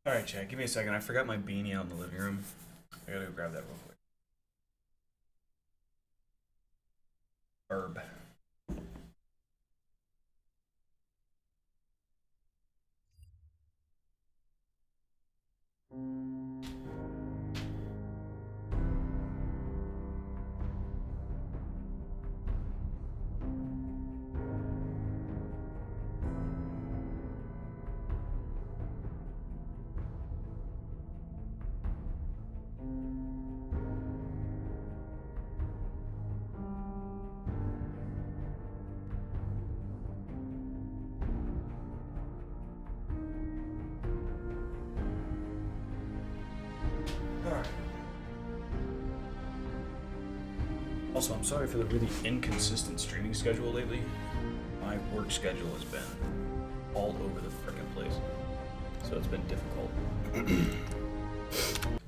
Alright, Chad, give me a second. I forgot my beanie out in the living room. I gotta go grab that real quick. Herb. Alright. Also, I'm sorry for the really inconsistent streaming schedule lately. My work schedule has been all over the frickin' place. So it's been difficult.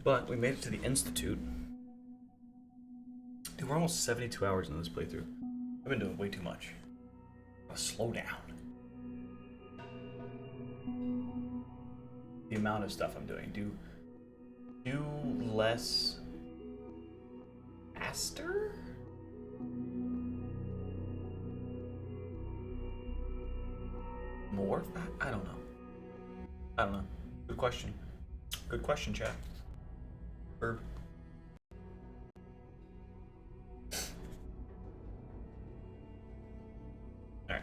But we made it to the Institute. Dude, we're almost 72 hours into this playthrough. I've been doing way too much. I'll slow down. The amount of stuff I'm doing. Do less faster? More? I don't know. I don't know. Good question. Good question, chat. Herb. Alright.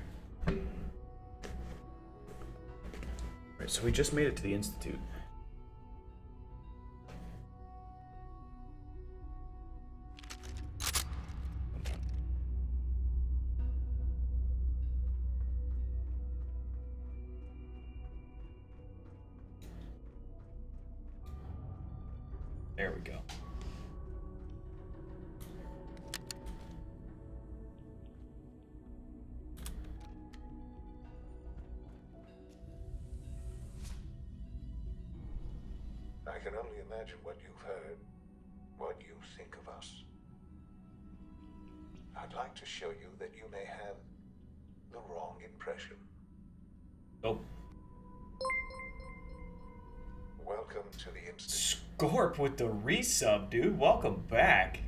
Alright, so we just made it to the Institute. There we go. I can only imagine what you've heard, what you think of us. I'd like to show you that you may have the wrong impression. Oh. Welcome to the Institute. Scorp with the resub, dude. Welcome back.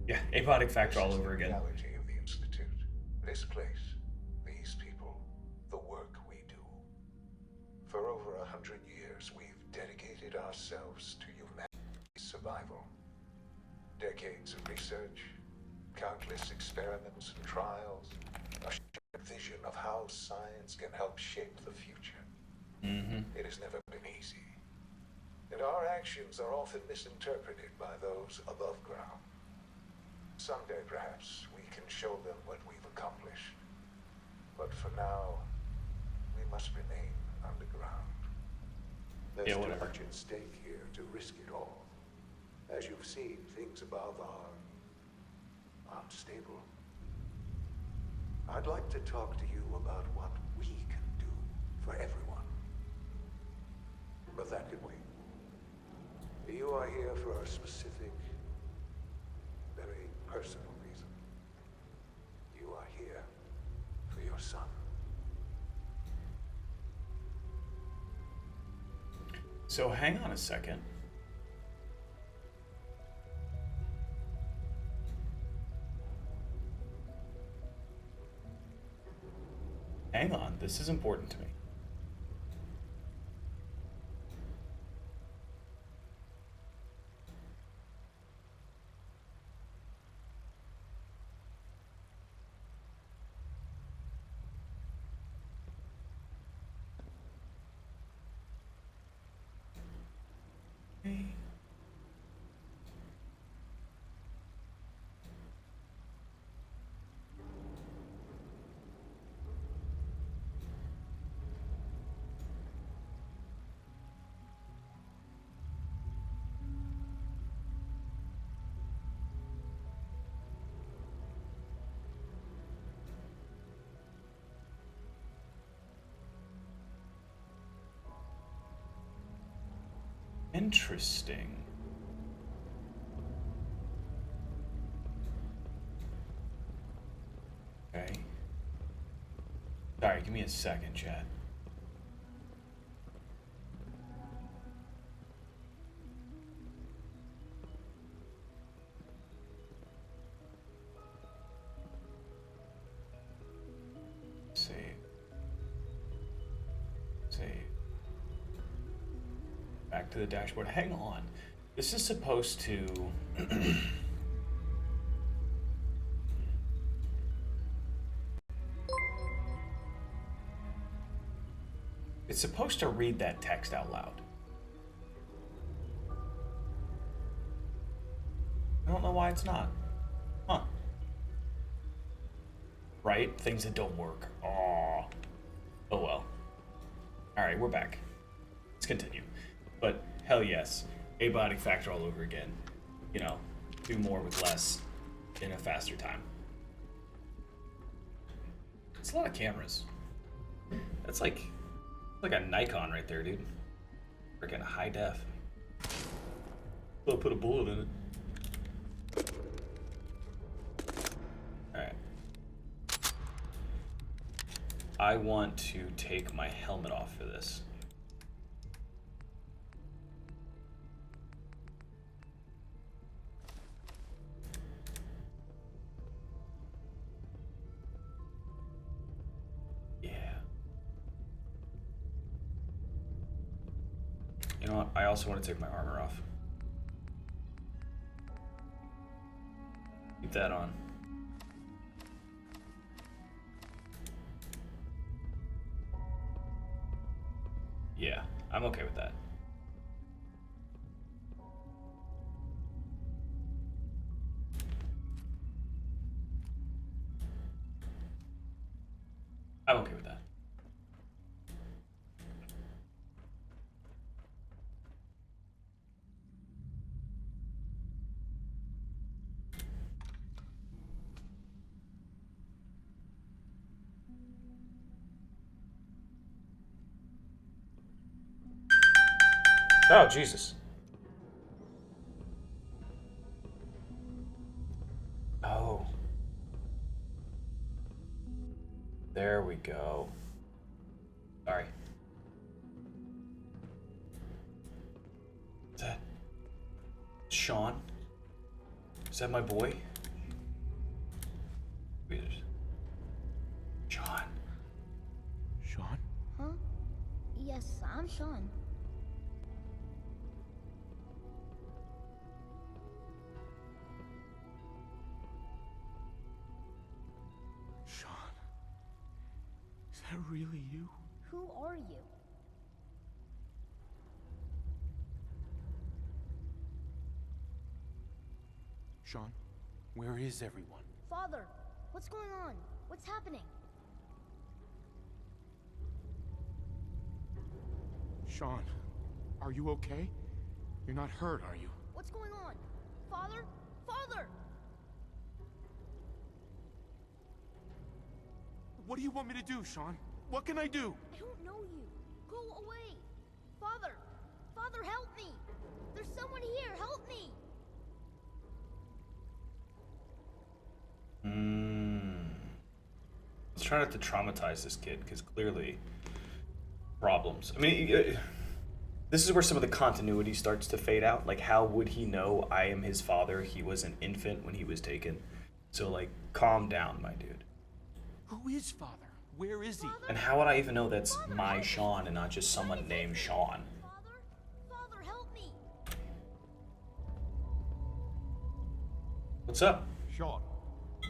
Yeah, Apodic Factor all over again. The reality of the Institute. This place, these people, the work we do. For over 100 years, we've dedicated ourselves to humanity's survival. Decades of research, countless experiments and trials, a shared vision of how science can help shape the future. It has never been easy. And our actions are often misinterpreted by those above ground. Someday, perhaps, we can show them what we've accomplished. But for now, we must remain underground. There's too much at stake here to risk it all. As you've seen, things above are unstable. I'd like to talk to you about what we can do for everyone. But that can wait. You are here for a specific, very personal reason. You are here for your son. So hang on a second. Hang on, this is important to me. Interesting. Okay. Sorry, give me a second, chat. to the dashboard. Hang on. This is supposed to... It's supposed to read that text out loud. I don't know why it's not. Huh. Right? Things that don't work. Aww. Oh well. Alright, we're back. Let's continue. But hell yes. A-body factor all over again. You know, do more with less in a faster time. It's a lot of cameras. That's like a Nikon right there, dude. Freaking high def. I'll put a bullet in it. Alright. I want to take my helmet off for this. Yeah. You know what? I also want to take my armor off. Keep that on. Yeah, I'm okay with that. I'm okay with that. Oh, Jesus. Oh. There we go. Sorry. Is that Sean? Is that my boy? Sean. Sean? Huh? Yes, I'm Sean. Sean? Is that really you? Who are you? Sean, where is everyone? Father, what's going on? What's happening? Sean, are you okay? You're not hurt, are you? What's going on? Father? Father! What do you want me to do, Sean? What can I do? I don't know you. Go away. Father! Father, help me! There's someone here, help me! Let's try not to traumatize this kid, because clearly problems. I mean, this is where some of the continuity starts to fade out. Like, how would he know I am his father? He was an infant when he was taken. So, like, calm down, my dude. Who is Father? Where is he? And how would I even know that's my Sean and not just someone named Sean? Father? Father, help me! What's up, Sean.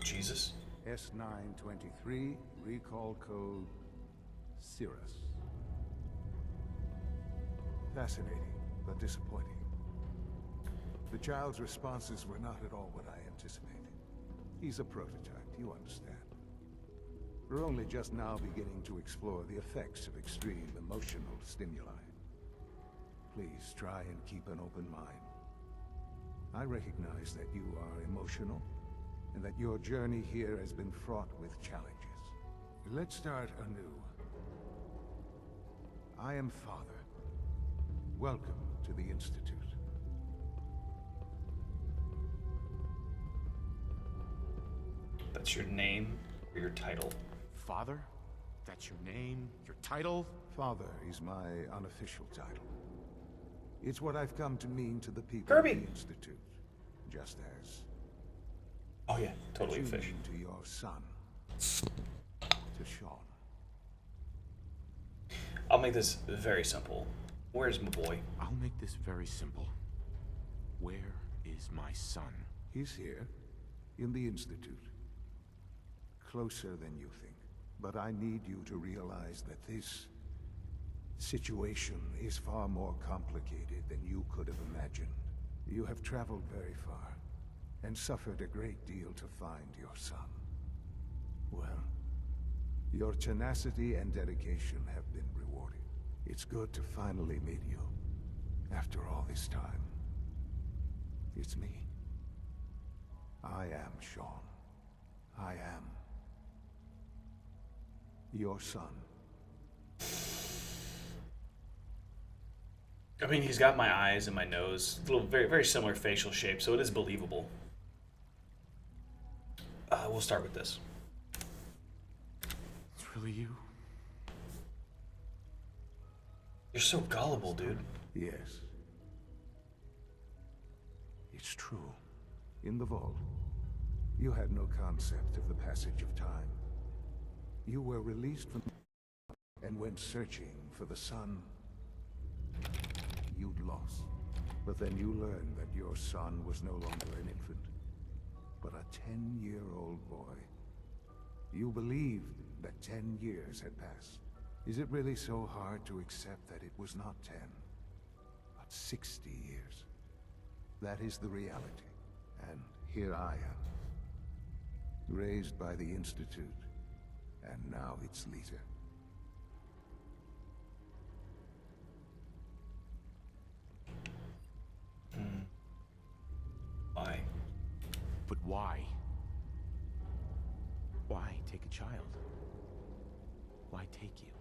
Jesus? S923, recall code Cirrus. Fascinating, but disappointing. The child's responses were not at all what I anticipated. He's a prototype, you understand. We're only just now beginning to explore the effects of extreme emotional stimuli. Please try and keep an open mind. I recognize that you are emotional, and that your journey here has been fraught with challenges. Let's start anew. I am Father. Welcome to the Institute. That's your name or your title? Father? That's your name? Your title? Father is my unofficial title. It's what I've come to mean to the people Kirby. of the Institute. Just as Oh yeah, totally you official. mean to your son, to Sean. I'll make this very simple. Where's my boy? I'll make this very simple. Where is my son? He's here, in the Institute. Closer than you think. But I need you to realize that this situation is far more complicated than you could have imagined. You have traveled very far, and suffered a great deal to find your son. Well, your tenacity and dedication have been rewarded. It's good to finally meet you, after all this time. It's me. I am Sean. I am your son. I mean, he's got my eyes and my nose, little, very, very similar facial shape, so it is believable. We'll start with this. It's really you? You're so gullible, dude. Yes. It's true. In the vault, you had no concept of the passage of time. You were released from and went searching for the son you'd lost. But then you learned that your son was no longer an infant, but a 10-year-old boy. You believed that 10 years had passed. Is it really so hard to accept that it was not 10, but 60 years? That is the reality. And here I am, raised by the Institute, and now its leader. Why? But why? Why take a child? Why take you?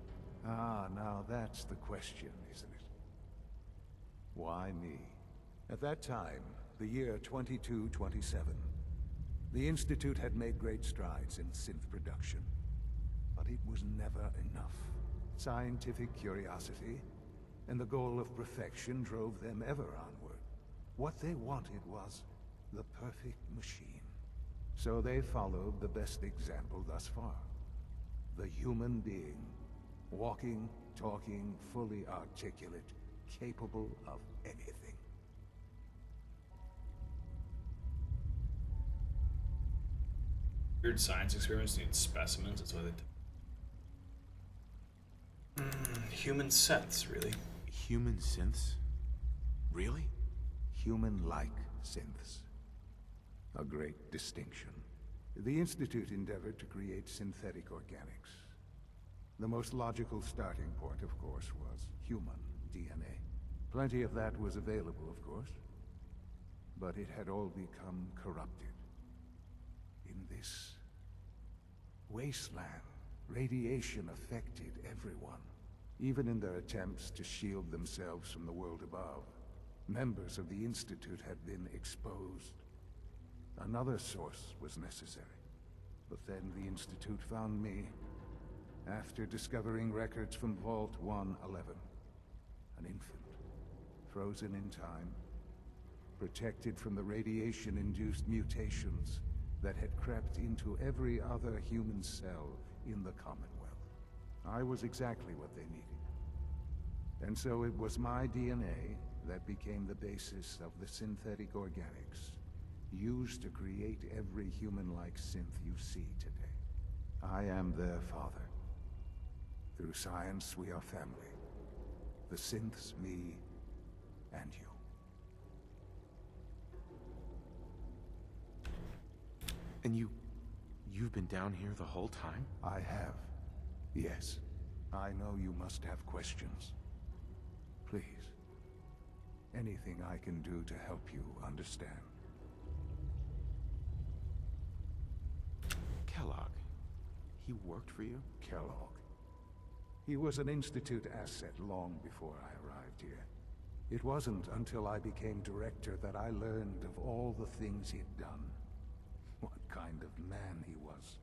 Ah, now that's the question, isn't it? Why me? At that time, the year 2227, the Institute had made great strides in synth production. But it was never enough. Scientific curiosity and the goal of perfection drove them ever onward. What they wanted was the perfect machine. So they followed the best example thus far. The human being. Walking, talking, fully articulate, capable of anything. Weird science experiments need specimens, that's why they... human synths, really. Human synths? Really? Human-like synths. A great distinction. The Institute endeavored to create synthetic organics. The most logical starting point, of course, was human DNA. Plenty of that was available, of course. But it had all become corrupted. In this wasteland, radiation affected everyone. Even in their attempts to shield themselves from the world above, members of the Institute had been exposed. Another source was necessary. But then the Institute found me, after discovering records from Vault 111. An infant, frozen in time, protected from the radiation-induced mutations that had crept into every other human cell in the Commonwealth. I was exactly what they needed. And so it was my DNA that became the basis of the synthetic organics, used to create every human-like synth you see today. I am their father. Through science, we are family. The synths, me, and you. And you've been down here the whole time? I have. Yes. I know you must have questions. Please. Anything I can do to help you understand. Kellogg. He worked for you? Kellogg. He was an Institute asset long before I arrived here. It wasn't until I became director that I learned of all the things he'd done. What kind of man he was.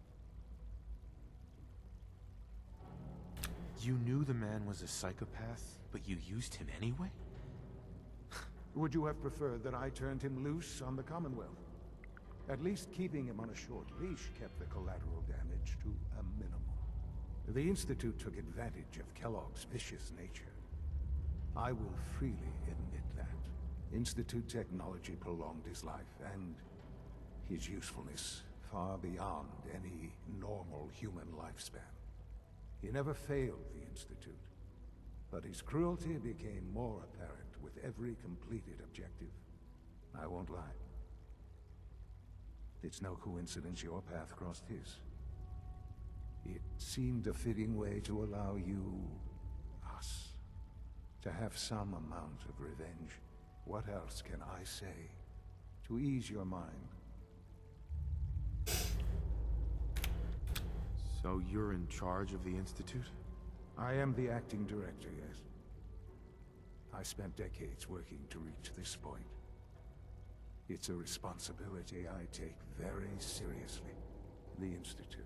You knew the man was a psychopath, but you used him anyway? Would you have preferred that I turned him loose on the Commonwealth? At least keeping him on a short leash kept the collateral damage to a minimum. The Institute took advantage of Kellogg's vicious nature. I will freely admit that. Institute technology prolonged his life, and his usefulness far beyond any normal human lifespan. He never failed the Institute, but his cruelty became more apparent with every completed objective. I won't lie. It's no coincidence your path crossed his. It seemed a fitting way to allow you, us, to have some amount of revenge. What else can I say to ease your mind? So you're in charge of the Institute? I am the acting director, yes. I spent decades working to reach this point. It's a responsibility I take very seriously. The Institute.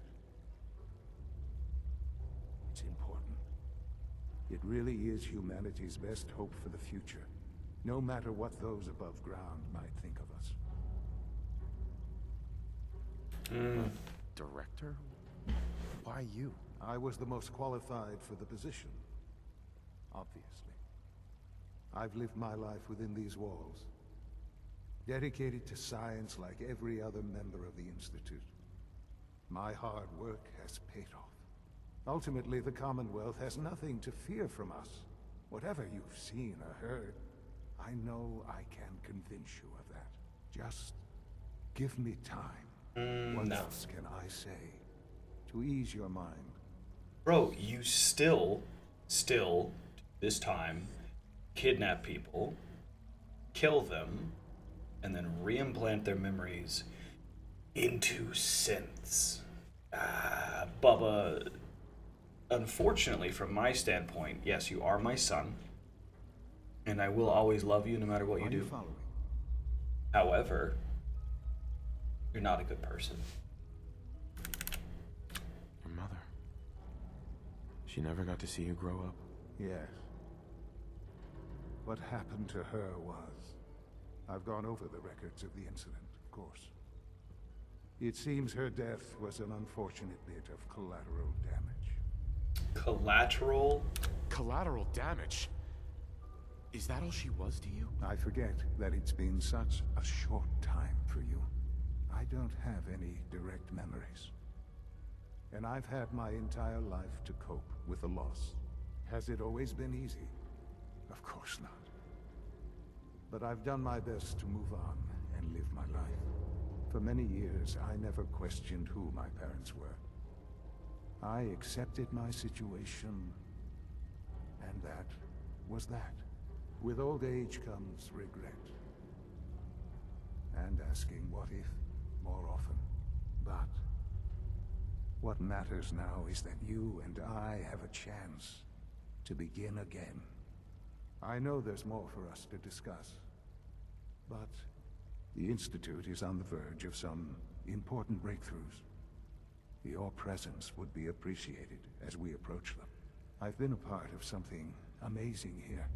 It's important. It really is humanity's best hope for the future, no matter what those above ground might think of us. Director? Why you? I was the most qualified for the position, obviously. I've lived my life within these walls, dedicated to science like every other member of the Institute. My hard work has paid off. Ultimately, the Commonwealth has nothing to fear from us. Whatever you've seen or heard, I know I can convince you of that. Just give me time. What else can I say to ease your mind? Bro, you still, this time, kidnap people, kill them, and then reimplant their memories into synths. Bubba, unfortunately, from my standpoint, yes, you are my son, and I will always love you no matter what you do. Following? However, you're not a good person. Your mother. She never got to see you grow up. Yes. What happened to her was... I've gone over the records of the incident, of course. It seems her death was an unfortunate bit of collateral damage. Collateral? Collateral damage? Is that all she was to you? I forget that it's been such a short time for you. I don't have any direct memories. And I've had my entire life to cope with the loss. Has it always been easy? Of course not. But I've done my best to move on and live my life. For many years, I never questioned who my parents were. I accepted my situation, and that was that. With old age comes regret. And asking what if more often. But what matters now is that you and I have a chance to begin again. I know there's more for us to discuss, but the Institute is on the verge of some important breakthroughs. Your presence would be appreciated as we approach them. I've been a part of something amazing here.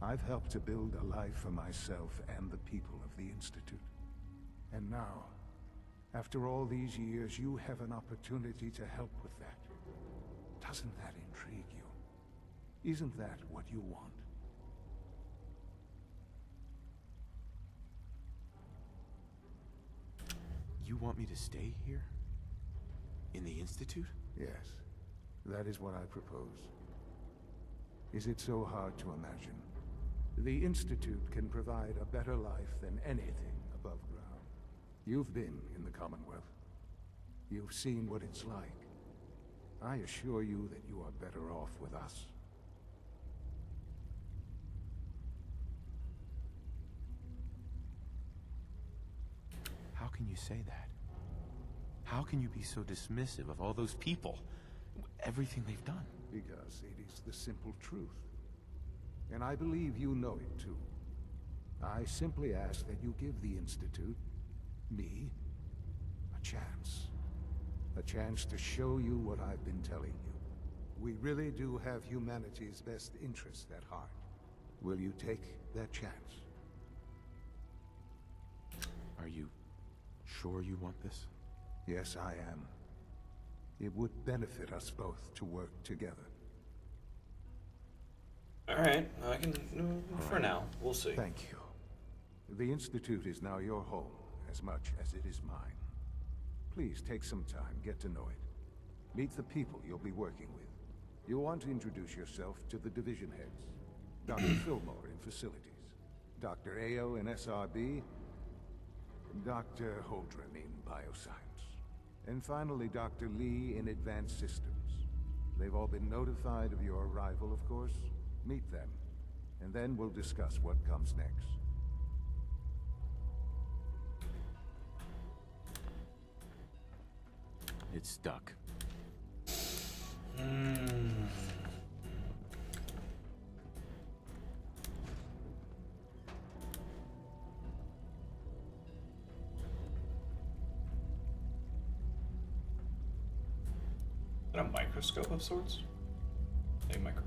I've helped to build a life for myself and the people of the Institute. And now, after all these years, you have an opportunity to help with that. Doesn't that intrigue you? Isn't that what you want? You want me to stay here? In the Institute? Yes, that is what I propose. Is it so hard to imagine? The Institute can provide a better life than anything above ground. You've been in the Commonwealth. You've seen what it's like. I assure you that you are better off with us. How can you say that? How can you be so dismissive of all those people? Everything they've done? Because it is the simple truth. And I believe you know it too. I simply ask that you give the Institute, me, a chance. A chance to show you what I've been telling you. We really do have humanity's best interest at heart. Will you take that chance? Are you sure you want this? Yes, I am. It would benefit us both to work together. All right, I can. For right. now, we'll see. Thank you. The Institute is now your home, as much as it is mine. Please take some time, get to know it. Meet the people you'll be working with. You'll want to introduce yourself to the division heads. Dr. Fillmore in Facilities, Dr. Ao in SRB, Dr. Holdren in Bioscience, and finally Dr. Lee in Advanced Systems. They've all been notified of your arrival, of course. Meet them, and then we'll discuss what comes next. It's stuck. Is that a microscope of sorts? A micro.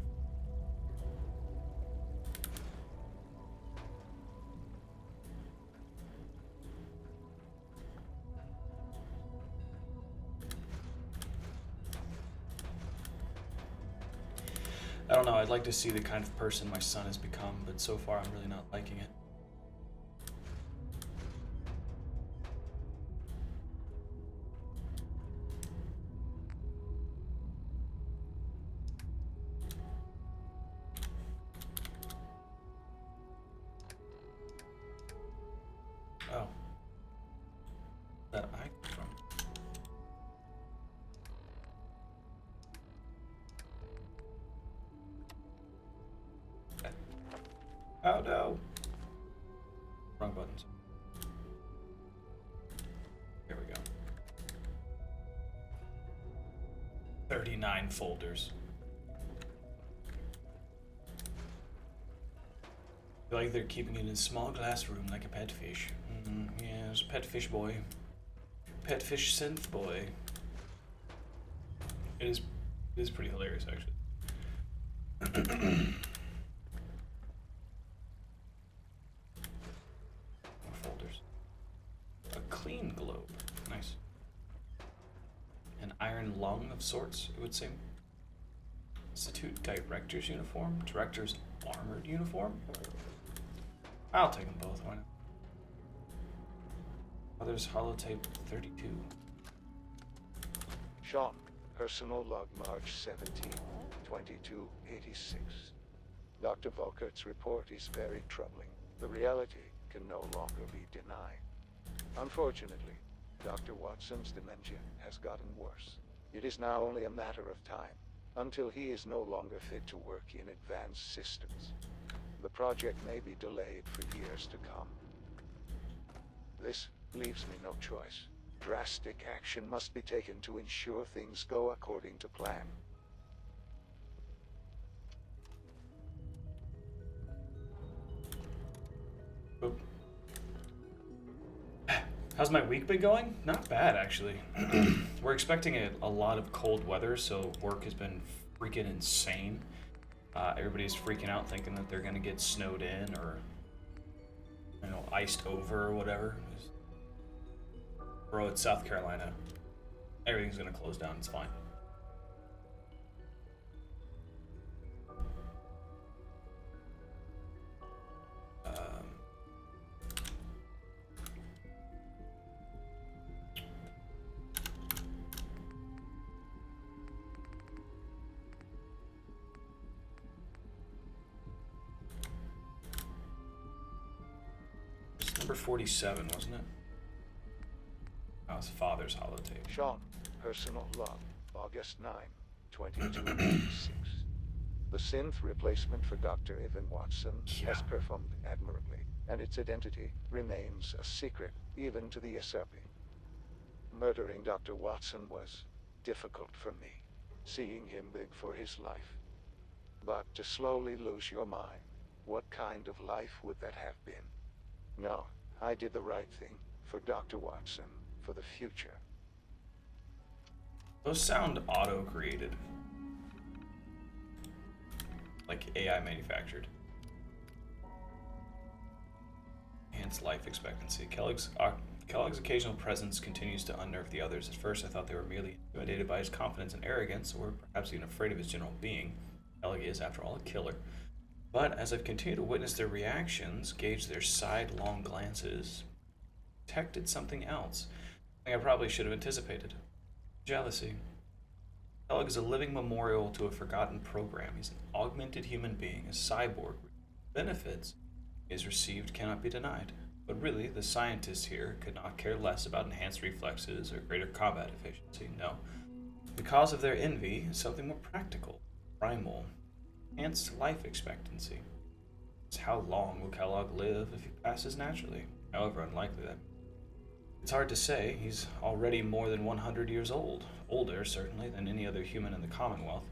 I don't know, I'd like to see the kind of person my son has become, but so far I'm really not liking it. Oh. That I from. Oh no. Wrong buttons. Here we go. 39 folders. Feel like they're keeping it in a small glass room like a pet fish. Yes, pet fish boy. Pet fish synth boy. It is pretty hilarious actually. More folders. A clean globe. Nice. An iron lung of sorts, it would seem. Institute director's uniform. Director's armored uniform. I'll take them both. Why not? Others holotape 32. Sean, personal log March 17, 2286. Dr. Volkert's report is very troubling. The reality can no longer be denied. Unfortunately, Dr. Watson's dementia has gotten worse. It is now only a matter of time until he is no longer fit to work in advanced systems. The project may be delayed for years to come. This leaves me no choice. Drastic action must be taken to ensure things go according to plan. Oop. How's my week been going? Not bad, actually. We're expecting a lot of cold weather, so work has been freaking insane. Everybody's freaking out thinking that they're gonna get snowed in or, you know, iced over or whatever. Bro, it's South Carolina. Everything's gonna close down, it's fine. It's number 47, wasn't it? Oh, it's father's holotape. Sean, personal log, August 9, 2286. The synth replacement for Dr. Evan Watson has performed admirably, and its identity remains a secret even to the SRP. Murdering Dr. Watson was difficult for me, seeing him beg for his life. But to slowly lose your mind, what kind of life would that have been? No, I did the right thing for Dr. Watson, for the future. Those sound auto-created. Like AI manufactured. Enhanced life expectancy. Kellogg's occasional presence continues to unnerve the others. At first I thought they were merely intimidated by his confidence and arrogance, or perhaps even afraid of his general being. Kellogg is, after all, a killer. But as I've continued to witness their reactions, gauge their sidelong glances, detected something else. Something I probably should have anticipated. Jealousy. Kellogg is a living memorial to a forgotten program. He's an augmented human being, a cyborg. Benefits he has received cannot be denied. But really, the scientists here could not care less about enhanced reflexes or greater combat efficiency. No. The cause of their envy is something more practical, primal, enhanced life expectancy. It's how long will Kellogg live if he passes naturally? However unlikely that. It's hard to say. He's already more than 100 years old. Older, certainly, than any other human in the Commonwealth.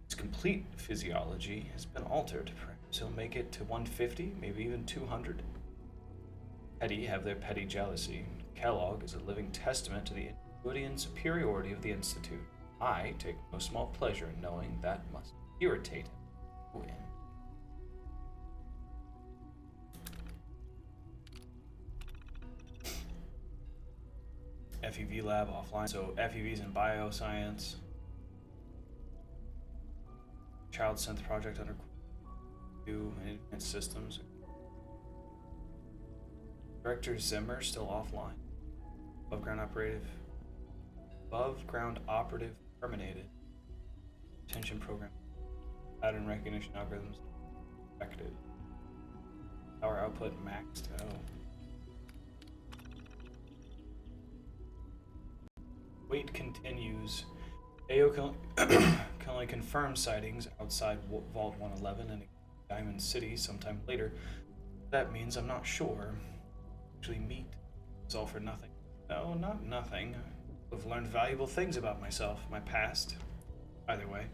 His complete physiology has been altered. Perhaps he'll make it to 150, maybe even 200. Petty have their petty jealousy. Kellogg is a living testament to the ingenuity and superiority of the Institute. I take no small pleasure in knowing that must irritate him to no end. FEV lab offline. So FEV's in bioscience. Child synth project under new and advanced systems. Director Zimmer still offline. Above ground operative terminated. Attention program. Pattern recognition algorithms affected. Power output maxed. Oh. Wait continues. AO can only confirm sightings outside Vault 111 and Diamond City sometime later. That means I'm not sure. Actually meet. It's all for nothing. No, not nothing. I've learned valuable things about myself, my past. Either way,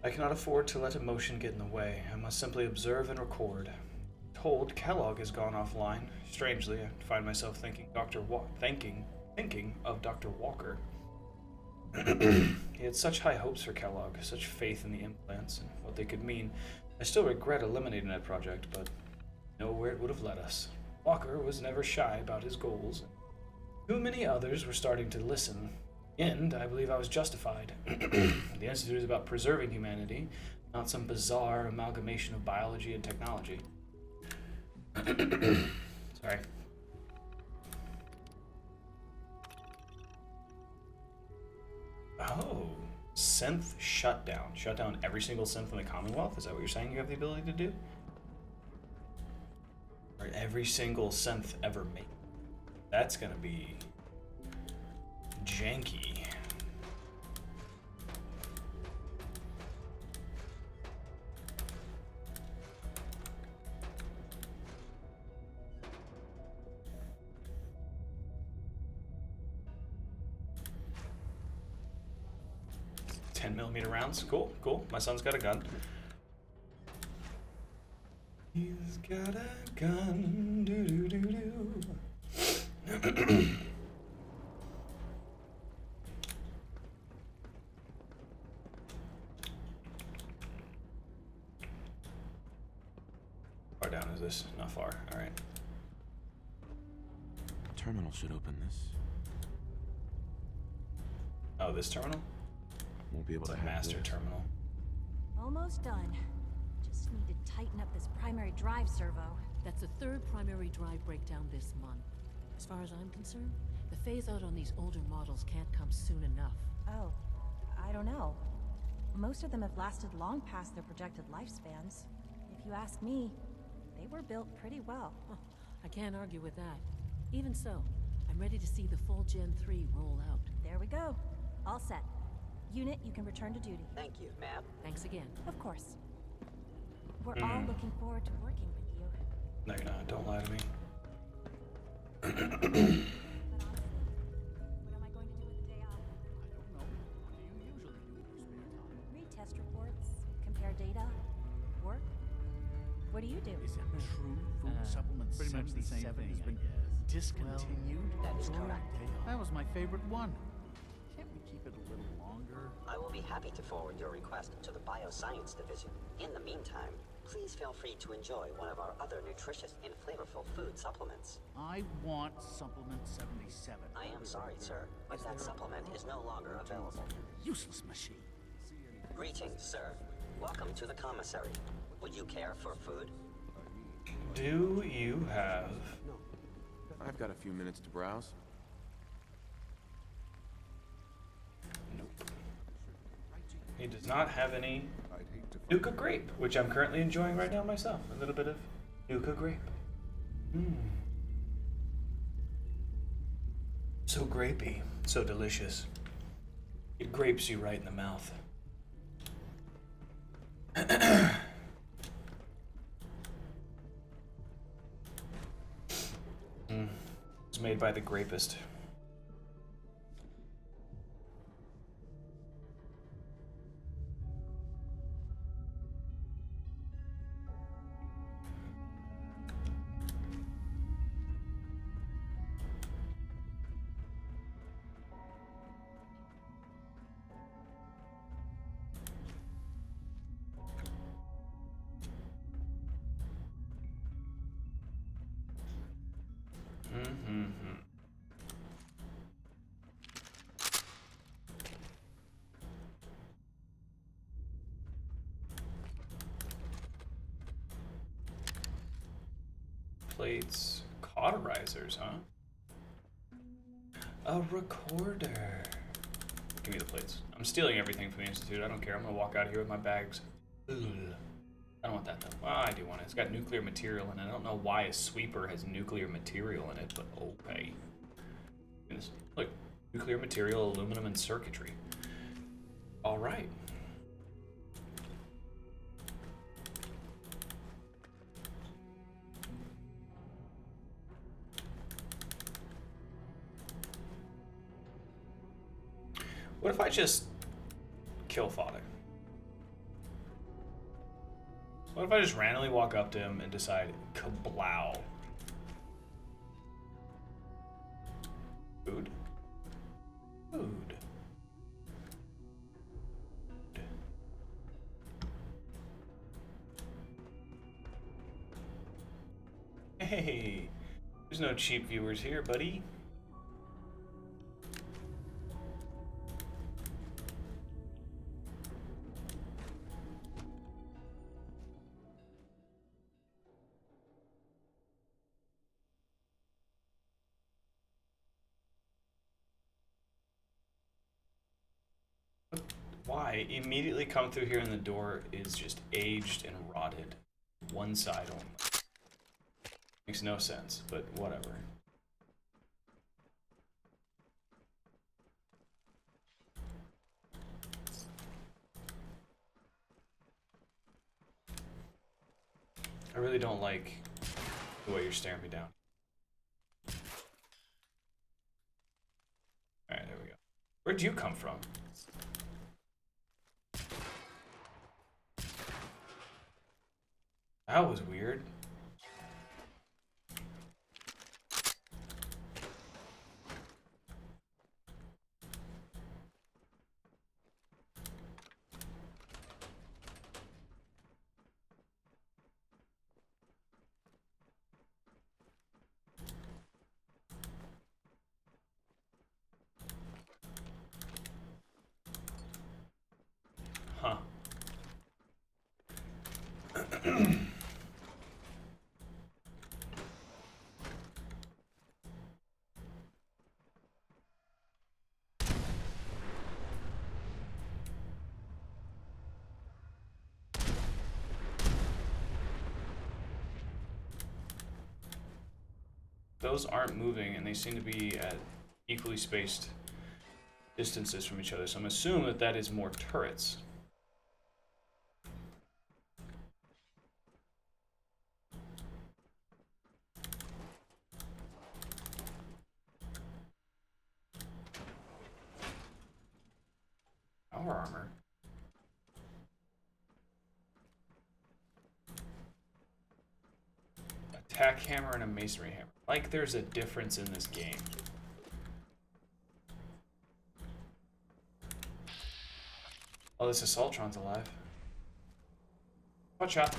I cannot afford to let emotion get in the way. I must simply observe and record. Told Kellogg has gone offline. Strangely, I find myself thinking thinking of Dr. Walker. He had such high hopes for Kellogg, such faith in the implants and what they could mean. I still regret eliminating that project, but I know where it would have led us. Walker was never shy about his goals. Too many others were starting to listen. And I believe I was justified. The Institute is about preserving humanity, not some bizarre amalgamation of biology and technology. Sorry. Oh, synth shutdown. Shut down every single synth in the Commonwealth? Is that what you're saying you have the ability to do? Or every single synth ever made? That's gonna be janky. .10mm rounds. Cool, cool. My son's got a gun. He's got a gun. Do do do do. Far down is this? Not far. All right. Terminal should open this. Oh, this terminal? Won't be able to It's a hack master this. terminal. Almost done. Just need to tighten up this primary drive servo. That's the third primary drive breakdown this month. As far as I'm concerned, the phase-out on these older models can't come soon enough. Oh, I don't know. Most of them have lasted long past their projected lifespans. If you ask me, they were built pretty well. Huh, I can't argue with that. Even so, I'm ready to see the full Gen 3 roll out. There we go. All set. Unit, you can return to duty. Thank you, ma'am. Thanks again. Of course. We're all looking forward to working with you. No, you're not. Don't lie to me. But honestly, what am I going to do with the day off? I don't know. What do you usually do with your spare time? Read test reports, compare data, work. What do you do? Is it true food supplement pretty much the same 77 thing, has I been guess. discontinued? That is correct. That was my favorite one. Can't we keep it a little longer? I will be happy to forward your request to the Bioscience Division. In the meantime, please feel free to enjoy one of our other nutritious and flavorful food supplements. I want supplement 77. I am sorry, sir, but that supplement is no longer available. Useless machine. Greetings, sir. Welcome to the commissary. Would you care for food? Do you have... I've got a few minutes to browse. Nope. He does not have any Nuka grape, which I'm currently enjoying right now myself. A little bit of Nuka grape. Mmm. So grapey, so delicious. It grapes you right in the mouth. It's made by the grapist. Plates, cauterizers, huh? A recorder. Give me the plates. I'm stealing everything from the Institute. I don't care. I'm gonna walk out here with my bags. Ugh. I don't want that though. Well, I do want it. It's got nuclear material in it. I don't know why a sweeper has nuclear material in it, but okay. Look, nuclear material, aluminum, and circuitry. All right. What if I just kill Father? What if I just randomly walk up to him and decide, kablow? Food? Food. Hey, there's no cheap viewers here, buddy. Why? Immediately come through here and the door is just aged and rotted. One side only. Makes no sense, but whatever. I really don't like the way you're staring me down. Alright, there we go. Where'd you come from? That was weird. Huh. Those aren't moving, and they seem to be at equally spaced distances from each other, so I'm assuming that that is more turrets. Power armor. Attack hammer and a masonry hammer. Like there's a difference in this game. Oh, this Assaultron's alive. Watch out.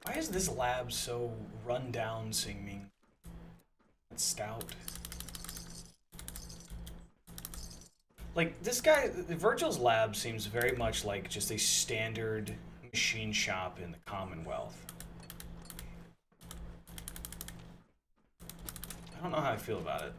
Why is this lab so run down seeming? It's stout. Like, this guy, Virgil's lab seems very much like just a standard machine shop in the Commonwealth. I don't know how I feel about it.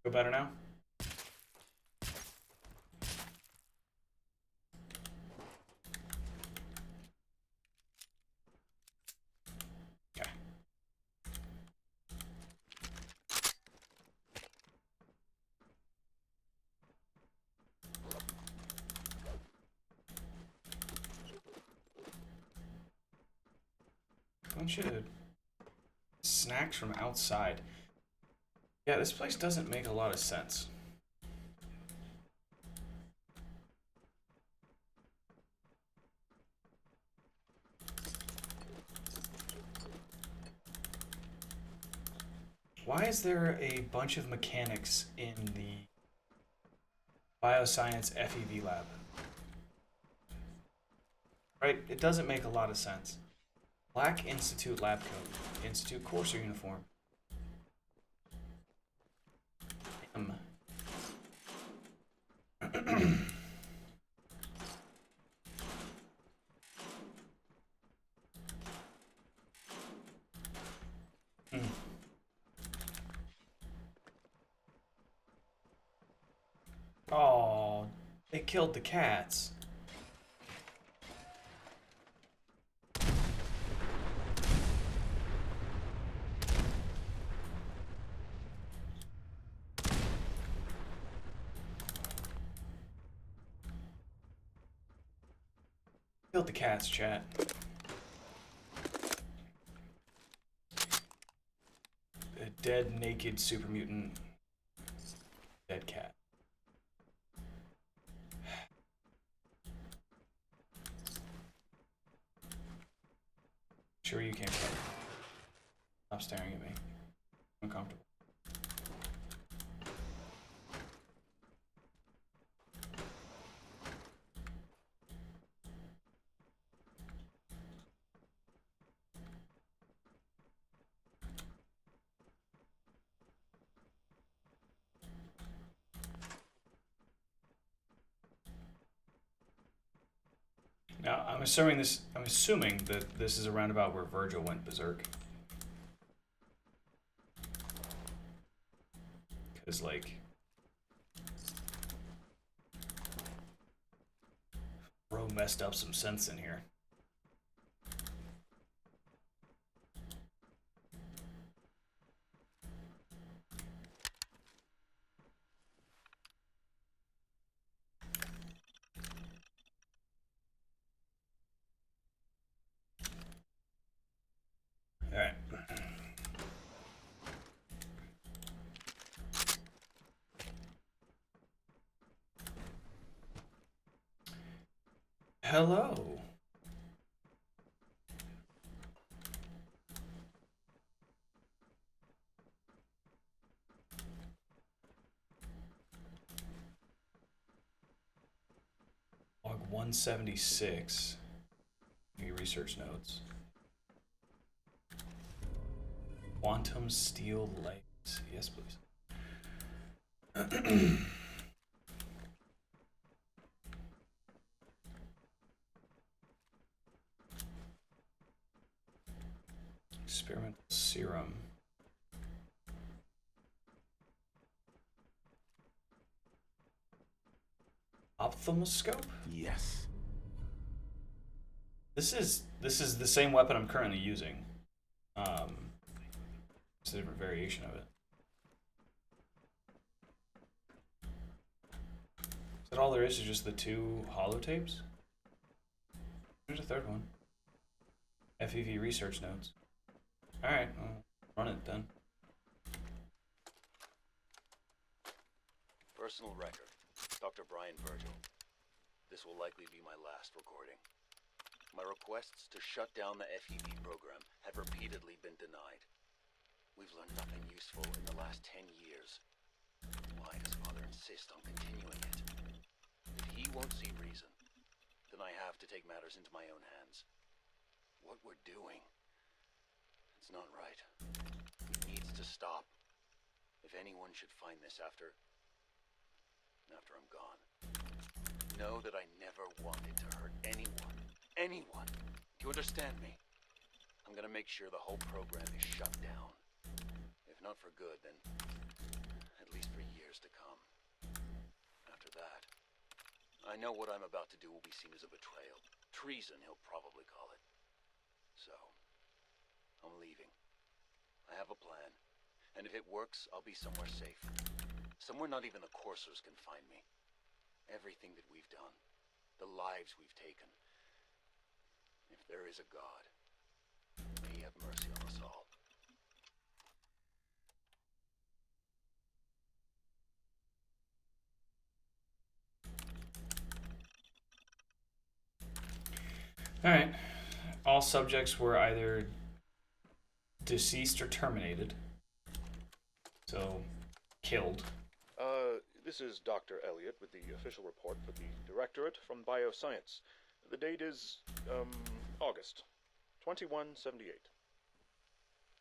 Feel better now? Okay. Bunch of snacks from outside. Yeah, this place doesn't make a lot of sense. Why is there a bunch of mechanics in the bioscience FEV lab? Right? It doesn't make a lot of sense. Black Institute lab coat. Institute courser uniform. Oh, they killed the cats. Killed the cats, chat. A dead, naked super mutant. Dead cat. Sure you can't. Stop staring at me. I'm uncomfortable. Now, I'm assuming that this is a roundabout where Virgil went berserk. Because, like, bro messed up some sense in here. All right. Hello. Log 176. New research notes. Quantum steel legs. Yes, please. Experimental serum. Ophthalmoscope? Yes. This is the same weapon I'm currently using. It's a different variation of it. Is that all there is just the 2 holotapes? There's a third one. FEV research notes. Alright, well, run it then. Personal record. Dr. Brian Virgil. This will likely be my last recording. My requests to shut down the FEV program have repeatedly been denied. We've learned nothing useful in the last 10 years. Why does Father insist on continuing it? If he won't see reason, then I have to take matters into my own hands. What we're doing, it's not right. It needs to stop. If anyone should find this after I'm gone, know that I never wanted to hurt anyone. Anyone. Do you understand me? I'm gonna make sure the whole program is shut down. If not for good, then at least for years to come. After that, I know what I'm about to do will be seen as a betrayal. Treason, he'll probably call it. So, I'm leaving. I have a plan. And if it works, I'll be somewhere safe. Somewhere not even the coursers can find me. Everything that we've done, the lives we've taken. If there is a God, may he have mercy on us all. Alright. All subjects were either deceased or terminated. So, killed. This is Dr. Elliot with the official report for the Directorate from Bioscience. The date is, August 2178.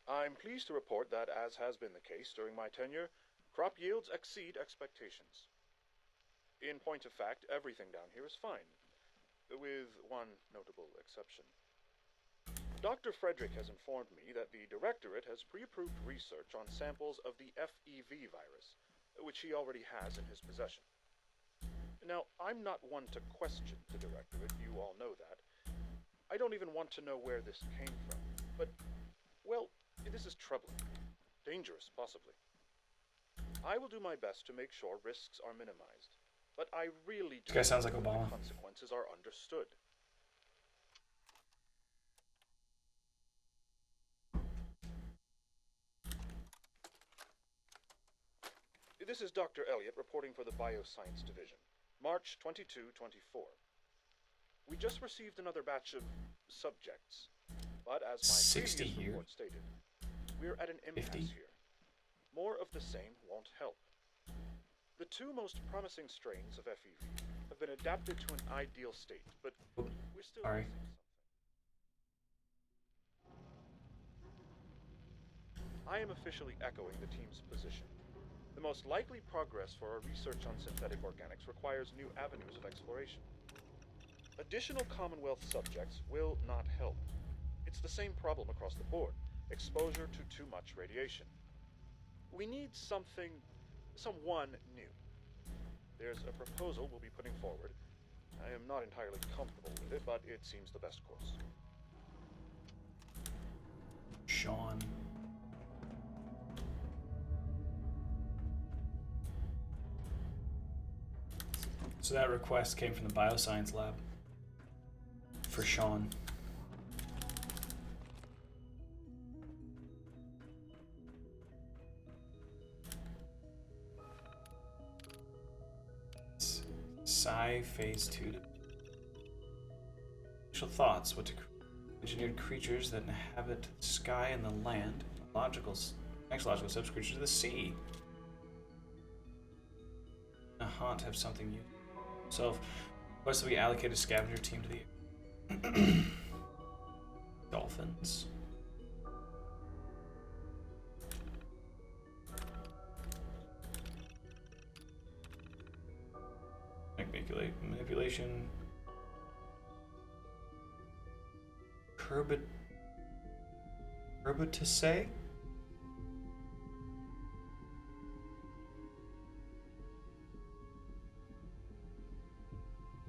I'm pleased to report that, as has been the case during my tenure, crop yields exceed expectations. In point of fact, everything down here is fine, with one notable exception. Dr. Frederick has informed me that the Directorate has pre-approved research on samples of the FEV virus, which he already has in his possession. Now, I'm not one to question the Directorate, you all know that. I don't even want to know where this came from, but, well, this is troubling. Dangerous, possibly. I will do my best to make sure risks are minimized, but I really do This guy sounds like hope Obama. the consequences are understood. This is Dr. Elliot reporting for the Bioscience Division, March 22-24. We just received another batch of subjects, but as my 60 previous here. report stated, we're at an impasse 50? here. More of the same won't help. The 2 most promising strains of FEV have been adapted to an ideal state, but we're still Sorry. missing something. I am officially echoing the team's position. The most likely progress for our research on synthetic organics requires new avenues of exploration. Additional Commonwealth subjects will not help. It's the same problem across the board: exposure to too much radiation. We need someone new. There's a proposal we'll be putting forward. I am not entirely comfortable with it, but it seems the best course. Sean. So that request came from the bioscience lab for Sean. Psi Phase 2. Initial thoughts: what to engineered creatures that inhabit the sky and the land, next logical steps: creatures of the sea. A haunt have something new. So, plus we allocate a scavenger team to the dolphins. Manipulation. Curbatase?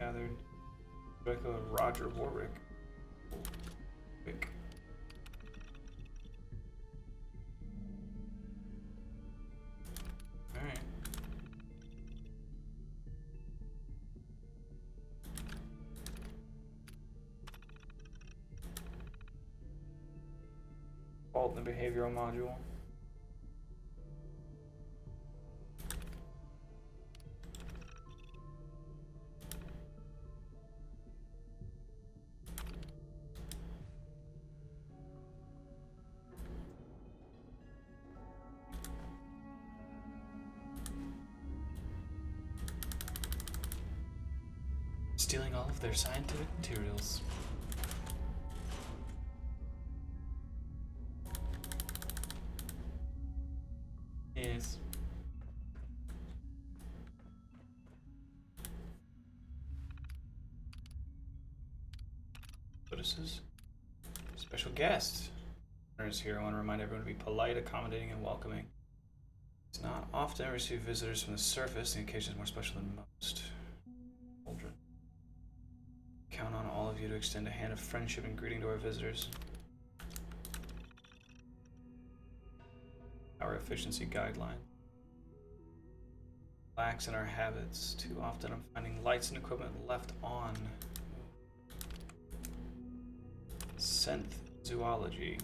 gathered. Rebecca Roger Warwick. Alright. Fault in the behavioral module. Stealing all of their scientific materials. Yes. Notices. Special guest. Is here. I want to remind everyone to be polite, accommodating, and welcoming. It's not often I receive visitors from the surface. The occasion is more special than most. Children. Count on all of you to extend a hand of friendship and greeting to our visitors. Our efficiency guideline. Lax in our habits. Too often I'm finding lights and equipment left on. Synth zoology.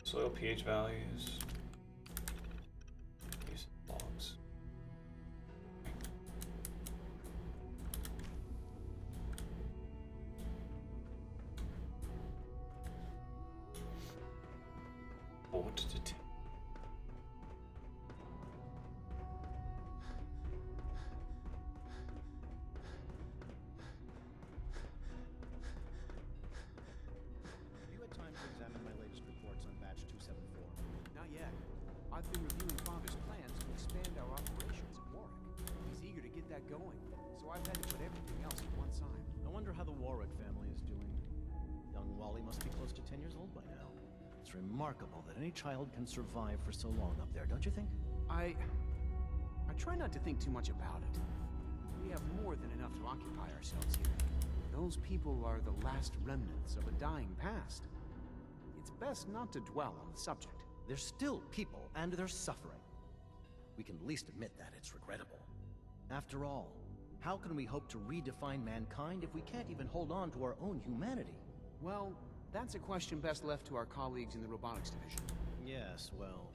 Soil pH values. Use of logs. What to detect. Have you had time to examine my latest reports on batch 274? Not yet. I've been reviewing Father's plans to expand our operations at Warwick. He's eager to get that going, so I've had to put everything else to one side. I wonder how the Warwick family is doing. Young Wally must be close to 10 years old by now. It's remarkable that any child can survive for so long up there, don't you think? I try not to think too much about it. We have more than enough to occupy ourselves here. Those people are the last remnants of a dying past. It's best not to dwell on the subject. They're still people, and they're suffering. We can at least admit that it's regrettable. After all, how can we hope to redefine mankind if we can't even hold on to our own humanity? Well, that's a question best left to our colleagues in the robotics division. Yes, well...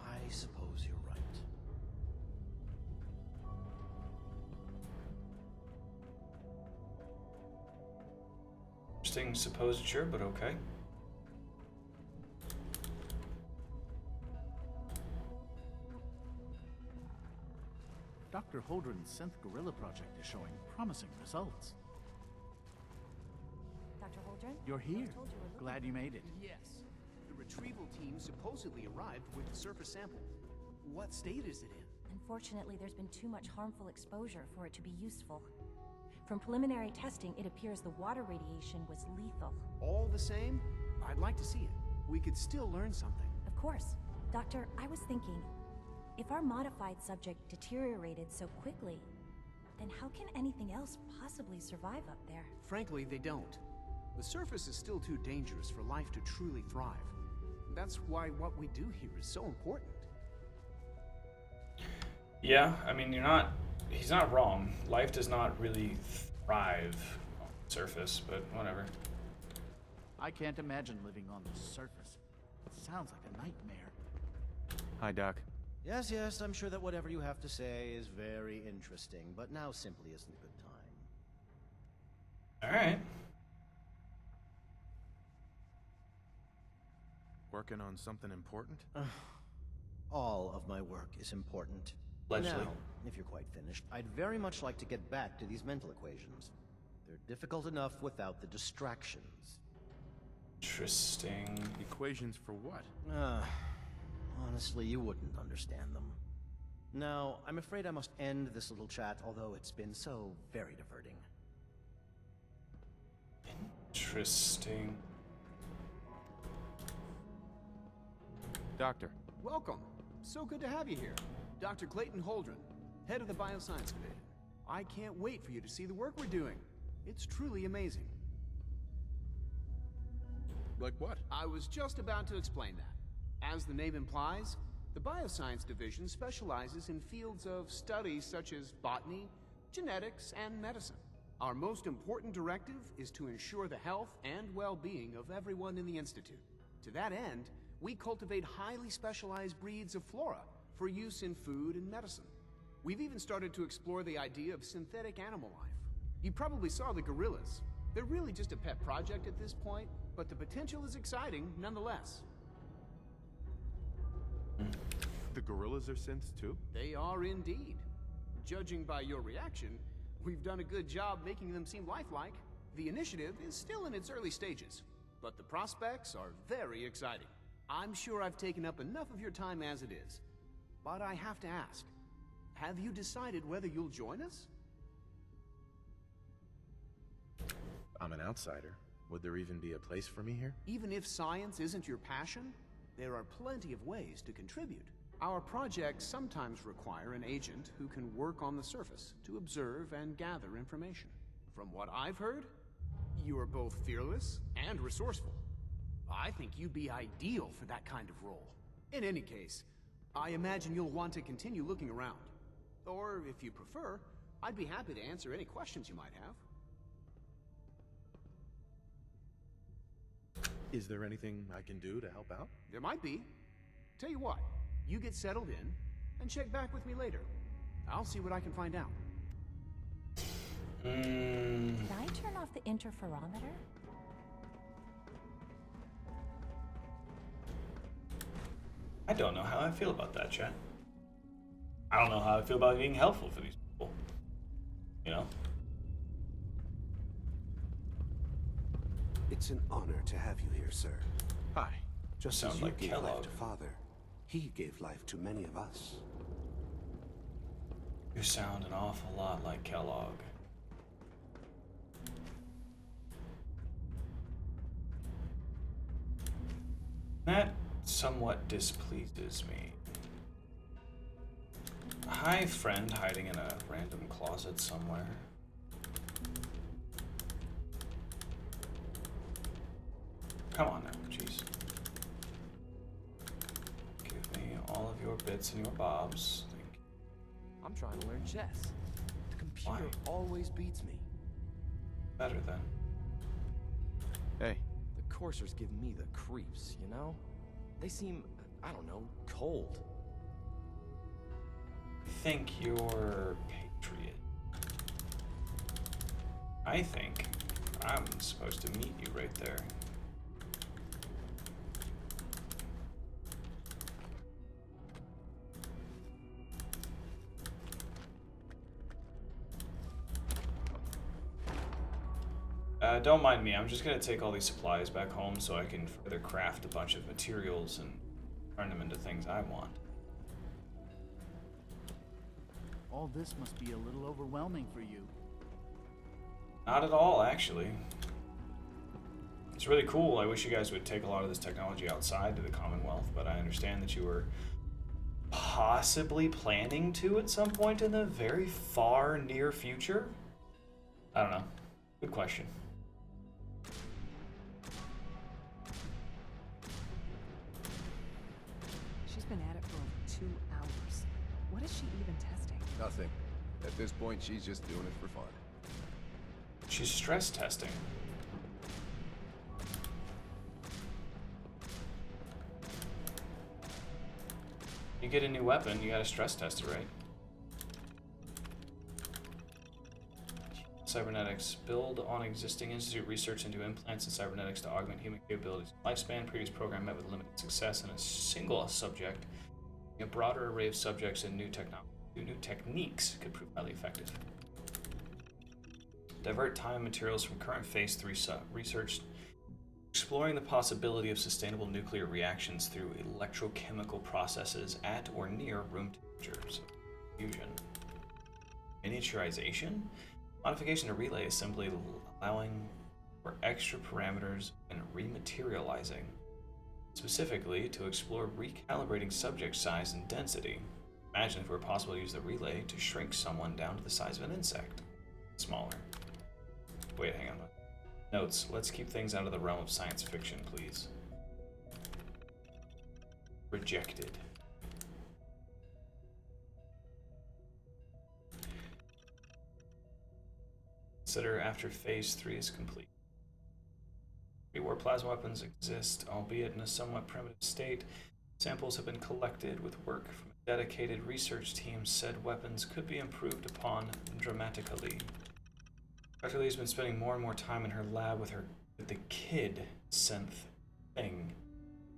I suppose you're right. Interesting suppositure, but okay. Dr. Holdren's synth gorilla project is showing promising results. Dr. Holdren? You're here. I told you we're looking. Glad you made it. Yes. The retrieval team supposedly arrived with the surface sample. What state is it in? Unfortunately, there's been too much harmful exposure for it to be useful. From preliminary testing, it appears the water radiation was lethal. All the same, I'd like to see it. We could still learn something. Of course. Doctor, I was thinking, if our modified subject deteriorated so quickly, then how can anything else possibly survive up there? Frankly, they don't. The surface is still too dangerous for life to truly thrive. That's why what we do here is so important. Yeah, I mean, he's not wrong. Life does not really thrive on the surface, but whatever. I can't imagine living on the surface. It sounds like a nightmare. Hi, Doc. Yes, yes, I'm sure that whatever you have to say is very interesting, but now simply isn't a good time. Alright. Working on something important? All of my work is important. Allegedly. Now, if you're quite finished, I'd very much like to get back to these mental equations. They're difficult enough without the distractions. Interesting. Equations for what? Honestly, you wouldn't understand them. Now, I'm afraid I must end this little chat, although it's been so very diverting. Interesting. Doctor. Welcome. So good to have you here. Dr. Clayton Holdren, head of the Bioscience Division. I can't wait for you to see the work we're doing. It's truly amazing. Like what? I was just about to explain that. As the name implies, the Bioscience Division specializes in fields of study such as botany, genetics, and medicine. Our most important directive is to ensure the health and well-being of everyone in the Institute. To that end, we cultivate highly specialized breeds of flora for use in food and medicine. We've even started to explore the idea of synthetic animal life. You probably saw the gorillas. They're really just a pet project at this point, but the potential is exciting nonetheless. The gorillas are synths too? They are indeed. Judging by your reaction, we've done a good job making them seem lifelike. The initiative is still in its early stages, but the prospects are very exciting. I'm sure I've taken up enough of your time as it is, but I have to ask, have you decided whether you'll join us? I'm an outsider. Would there even be a place for me here? Even if science isn't your passion, there are plenty of ways to contribute. Our projects sometimes require an agent who can work on the surface to observe and gather information. From what I've heard, you are both fearless and resourceful. I think you'd be ideal for that kind of role. In any case, I imagine you'll want to continue looking around. Or, if you prefer, I'd be happy to answer any questions you might have. Is there anything I can do to help out? There might be. Tell you what, you get settled in, and check back with me later. I'll see what I can find out. Can I turn off the interferometer? I don't know how I feel about that, chat. I don't know how I feel about being helpful for these people. You know? It's an honor to have you here, sir. Hi. Just Sound as you like gave Kellogg. life to Father, he gave life to many of us. You sound an awful lot like Kellogg. That somewhat displeases me. Hi, friend hiding in a random closet somewhere. Come on now, jeez. Give me all of your bits and your bobs. Thank you. I'm trying to learn chess. The computer Why? always beats me. Better then. Hey. The coursers give me the creeps, you know? They seem, I don't know, cold. Think you're patriot. I think I'm supposed to meet you right there. Don't mind me, I'm just gonna take all these supplies back home so I can further craft a bunch of materials and turn them into things I want. All this must be a little overwhelming for you. Not at all, actually. It's really cool. I wish you guys would take a lot of this technology outside to the Commonwealth, but I understand that you were possibly planning to at some point in the very far near future. I don't know. Good question. She's been at it for over 2 hours. What is she even testing? Nothing. At this point, she's just doing it for fun. She's stress testing. You get a new weapon, you gotta stress test it, right? Cybernetics. Build on existing Institute research into implants and cybernetics to augment human capabilities. Lifespan. Previous program met with limited success in a single subject. A broader array of subjects and new techniques could prove highly effective. Divert time and materials from current Phase 3 research, exploring the possibility of sustainable nuclear reactions through electrochemical processes at or near room temperature. So, fusion. Miniaturization? Modification to relay is simply allowing for extra parameters and rematerializing. Specifically, to explore recalibrating subject size and density. Imagine if it were possible to use the relay to shrink someone down to the size of an insect. Smaller. Wait, hang on. Notes. Let's keep things out of the realm of science fiction, please. Rejected. Consider after Phase 3 is complete. Pre-war plasma weapons exist, albeit in a somewhat primitive state. Samples have been collected with work from a dedicated research team. Said weapons could be improved upon dramatically. Dr. Lee has been spending more and more time in her lab with the kid synth thing.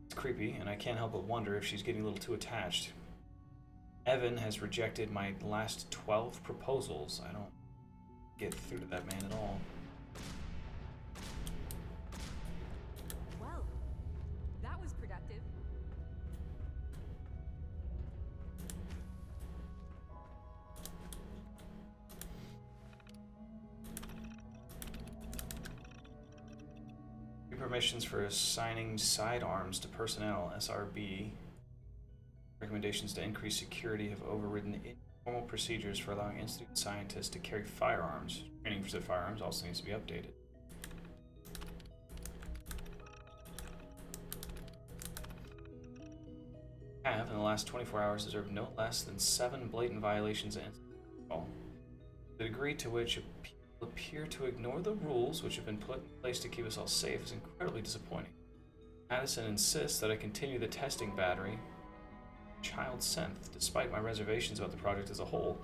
It's creepy, and I can't help but wonder if she's getting a little too attached. Evan has rejected my last 12 proposals. I don't get through to that man at all. Well, that was productive. Permissions for assigning sidearms to personnel. SRB recommendations to increase security have overridden informal procedures for allowing institute scientists to carry firearms. Training for said firearms also needs to be updated. Have in the last 24 hours observed no less than 7 blatant violations of institute protocol. The degree to which people appear to ignore the rules which have been put in place to keep us all safe is incredibly disappointing. Addison insists that I continue the testing battery child synth, despite my reservations about the project as a whole.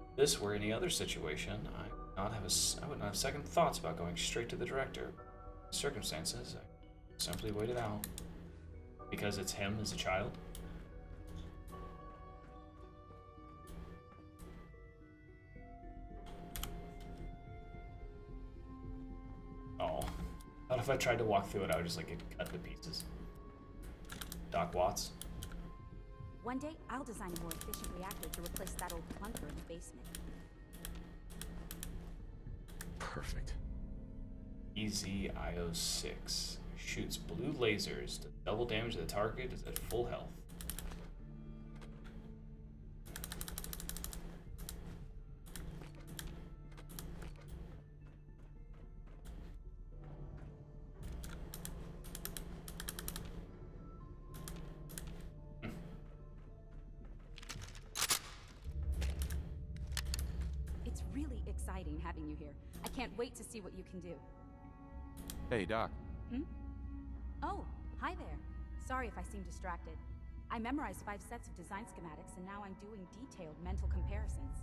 If this were any other situation, I would not have second thoughts about going straight to the director. In circumstances, I simply waited out. Because it's him as a child? Oh. What if I tried to walk through it, I would just like get cut to pieces. Doc Watts. One day, I'll design a more efficient reactor to replace that old clunker in the basement. Perfect. EZIO6 shoots blue lasers to double damage to the target is at full health. It's really exciting having you here. I can't wait to see what you can do. Hey, Doc. Oh, hi there. Sorry if I seem distracted. I memorized 5 sets of design schematics, and now I'm doing detailed mental comparisons.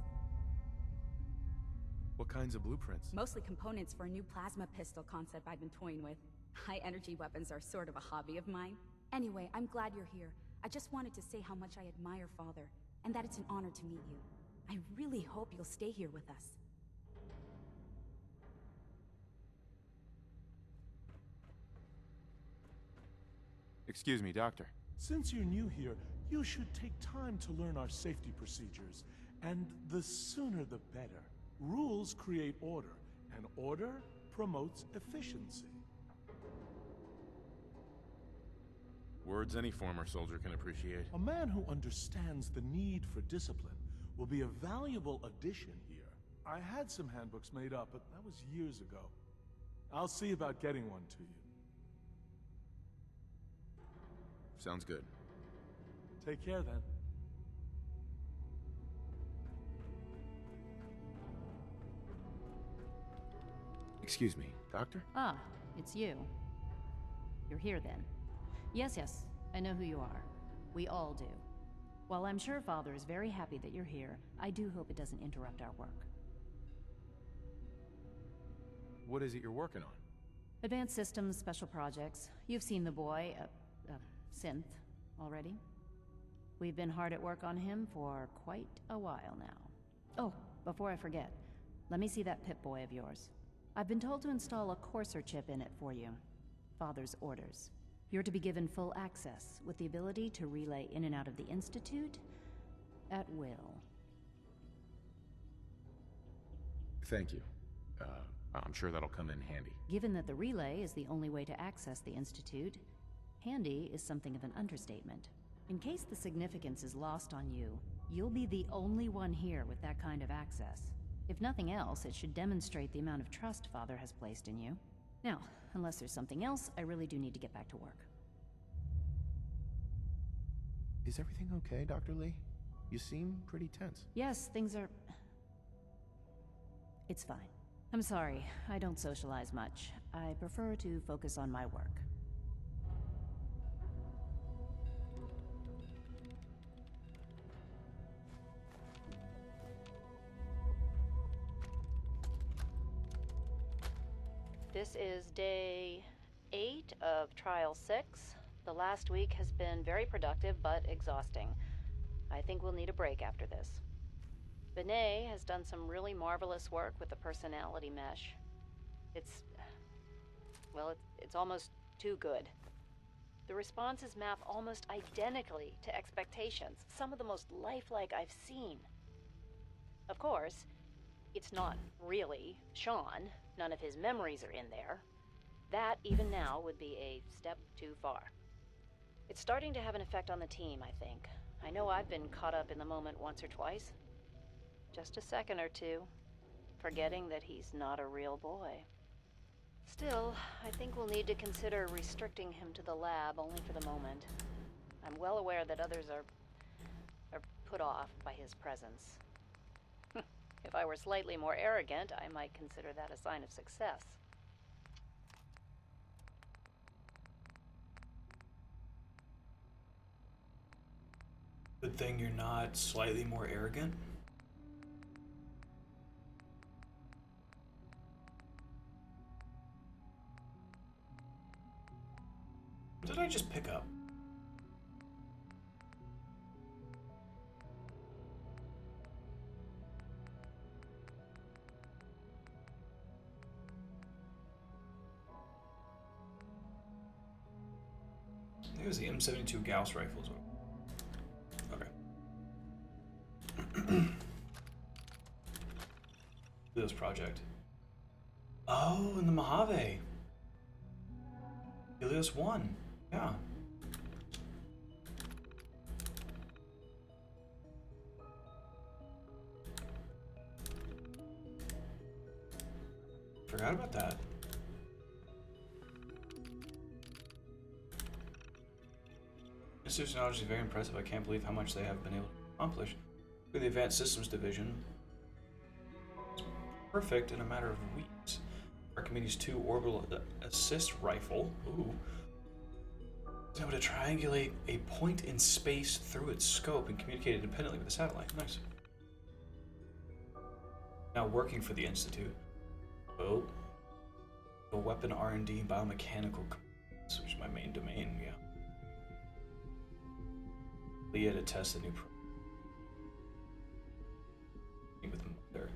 What kinds of blueprints? Mostly components for a new plasma pistol concept I've been toying with. High-energy weapons are sort of a hobby of mine. Anyway, I'm glad you're here. I just wanted to say how much I admire Father, and that it's an honor to meet you. I really hope you'll stay here with us. Excuse me, Doctor. Since you're new here, you should take time to learn our safety procedures. And the sooner the better. Rules create order, and order promotes efficiency. Words any former soldier can appreciate. A man who understands the need for discipline will be a valuable addition here. I had some handbooks made up, but that was years ago. I'll see about getting one to you. Sounds good. Take care, then. Excuse me, Doctor? Ah, it's you. You're here then. Yes, I know who you are. We all do. While I'm sure Father is very happy that you're here, I do hope it doesn't interrupt our work. What is it you're working on? Advanced Systems, Special Projects. You've seen the boy, Synth, already. We've been hard at work on him for quite a while now. Oh, before I forget, let me see that Pip-Boy of yours. I've been told to install a Courser chip in it for you. Father's orders. You're to be given full access, with the ability to relay in and out of the Institute at will. Thank you. I'm sure that'll come in handy. Given that the relay is the only way to access the Institute, handy is something of an understatement. In case the significance is lost on you, You'll be the only one here with that kind of access. If nothing else, it should demonstrate the amount of trust Father has placed in you. Now, unless there's something else, I really do need to get back to work. Is everything okay, Dr. Lee? You seem pretty tense. Yes, things are... It's fine. I'm sorry, I don't socialize much. I prefer to focus on my work. This is day 8 of Trial 6. The last week has been very productive, but exhausting. I think we'll need a break after this. Benet has done some really marvelous work with the personality mesh. It's almost too good. The responses map almost identically to expectations, some of the most lifelike I've seen. Of course, it's not really Sean. None of his memories are in there. That, even now, would be a step too far. It's starting to have an effect on the team, I think. I know I've been caught up in the moment once or twice. Just a second or two, forgetting that he's not a real boy. Still, I think we'll need to consider restricting him to the lab only for the moment. I'm well aware that others are put off by his presence. If I were slightly more arrogant, I might consider that a sign of success. Good thing you're not slightly more arrogant. What did I just pick up? I think it was the M72 Gauss rifles. Okay. This project. Oh, in the Mojave. Helios 1. Yeah. Forgot about that. Institute's knowledge is very impressive. I can't believe how much they have been able to accomplish. With the Advanced Systems Division, it's perfect in a matter of weeks. Archimedes 2 orbital assist rifle. Ooh. Is able to triangulate a point in space through its scope and communicate independently with the satellite. Nice. Now working for the Institute. Oh. A weapon R&D biomechanical components, which is my main domain, yeah. Leah to test the new with Mother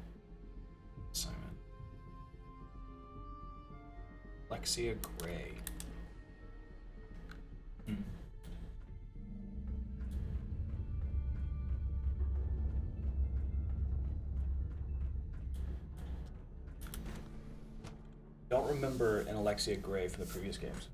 assignment. Alexia Gray. Don't remember an Alexia Gray from the previous games.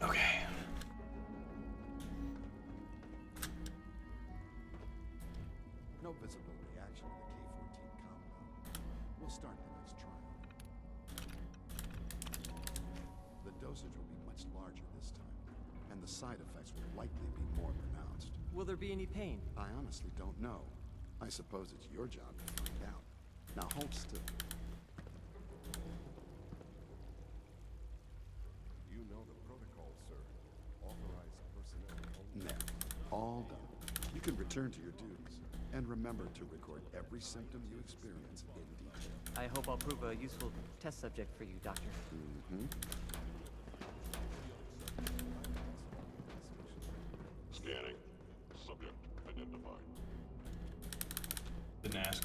Okay. No visible reaction to the K-14 compound. We'll start the next trial. The dosage will be much larger this time, and the side effects will likely be more pronounced. Will there be any pain? I honestly don't know. I suppose it's your job to find out. Now hold still. You know the protocol, sir. Authorized personnel only. Now, all done. You can return to your duties. And remember to record every symptom you experience in detail. I hope I'll prove a useful test subject for you, Doctor. Mm-hmm. Scanning. Subject identified. Didn't ask.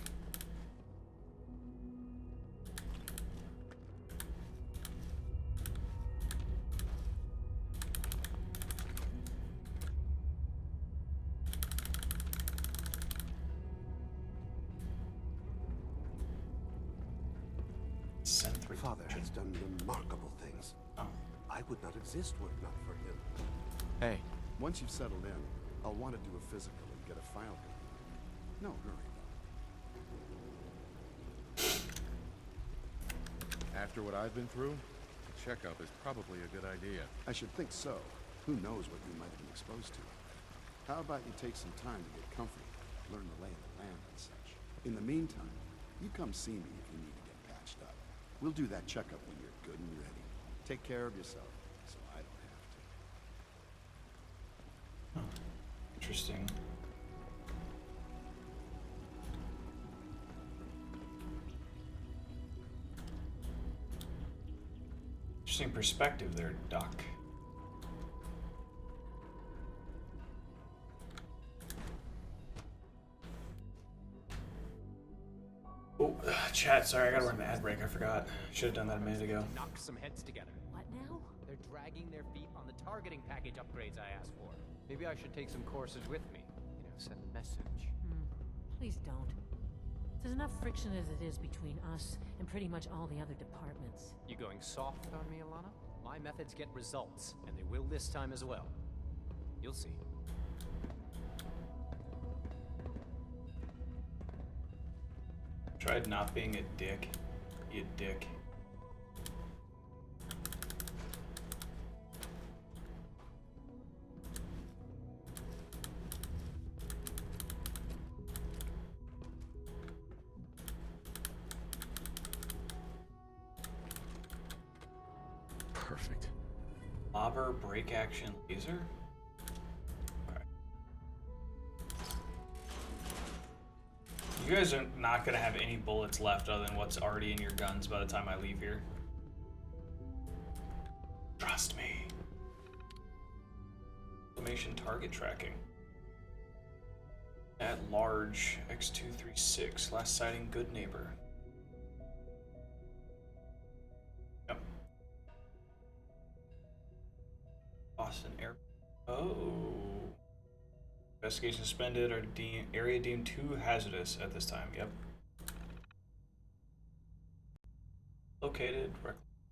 father has done remarkable things. I would not exist were it not for him. Hey, once you've settled in, I'll want to do a physical and get a file going. No hurry, though. After what I've been through, a checkup is probably a good idea. I should think so. Who knows what you might have been exposed to. How about you take some time to get comfortable, learn the lay of the land and such. In the meantime, you come see me if you need to get patched up. We'll do that checkup when you're good and ready. Take care of yourself, so I don't have to. Interesting. Interesting perspective there, Doc. Oh, chat, sorry, I gotta run the ad break. I forgot. Should have done that a minute ago. Knock some heads together. What now? They're dragging their feet on the targeting package upgrades I asked for. Maybe I should take some courses with me. Send a message. Please don't. There's enough friction as it is between us and pretty much all the other departments. You going soft on me, Alana? My methods get results, and they will this time as well. You'll see. Tried not being a dick, you dick. Perfect. Lobber break action laser? Okay. You guys are not gonna have any bullets left other than what's already in your guns by the time I leave here. Trust me. Exclamation target tracking. At large, X236, last sighting, good neighbor. Yep. Boston Air. Oh. Investigation suspended or area deemed too hazardous at this time. Yep. Located,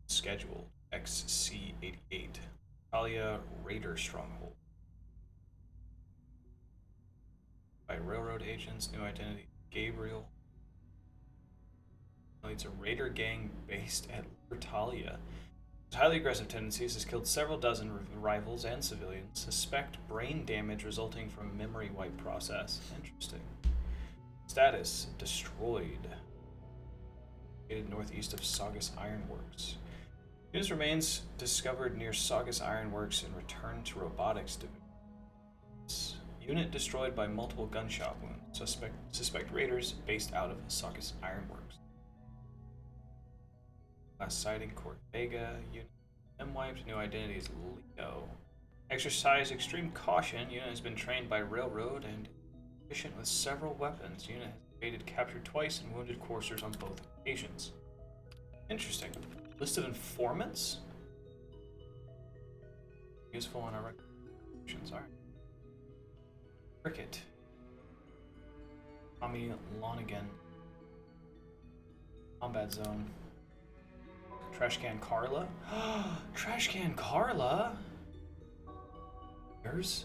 scheduled, XC88. Talia Raider Stronghold. By railroad agents, new identity, Gabriel. It's a raider gang based at Talia. Highly aggressive tendencies, has killed several dozen rivals and civilians. Suspect brain damage resulting from memory wipe process. Interesting. Status, destroyed. Located northeast of Saugus Ironworks. Unit's remains discovered near Saugus Ironworks and returned to robotics division. Unit destroyed by multiple gunshot wounds. Suspect raiders based out of Saugus Ironworks. Last sighting, Court Vega. Unit M-wiped. New identity is Leo. Exercise extreme caution. Unit has been trained by railroad and efficient with several weapons. Unit has evaded capture twice and wounded coursers on both occasions. Interesting. List of informants? Useful on our recommendations. Alright. Cricket. Tommy Lonigan. Combat zone. Trash can Carla? Trash can Carla? Yours?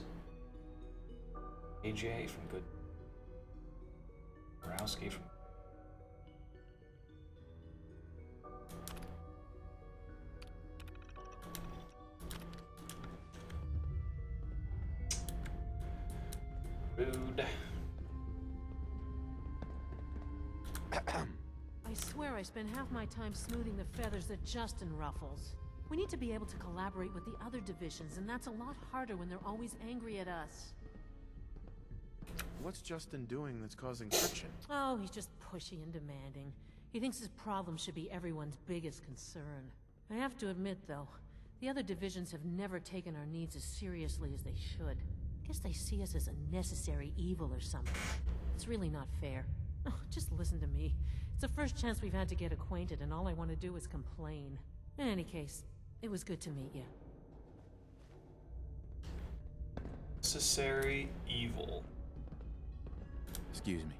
AJ from Good. Borowski from. Rude. I swear I spend half my time smoothing the feathers that Justin ruffles. We need to be able to collaborate with the other divisions, and that's a lot harder when they're always angry at us. What's Justin doing that's causing friction? Oh, he's just pushy and demanding. He thinks his problem should be everyone's biggest concern. I have to admit, though, the other divisions have never taken our needs as seriously as they should. Guess they see us as a necessary evil or something. It's really not fair. Oh, just listen to me. It's the first chance we've had to get acquainted, and all I want to do is complain. In any case, it was good to meet you. Necessary evil. Excuse me.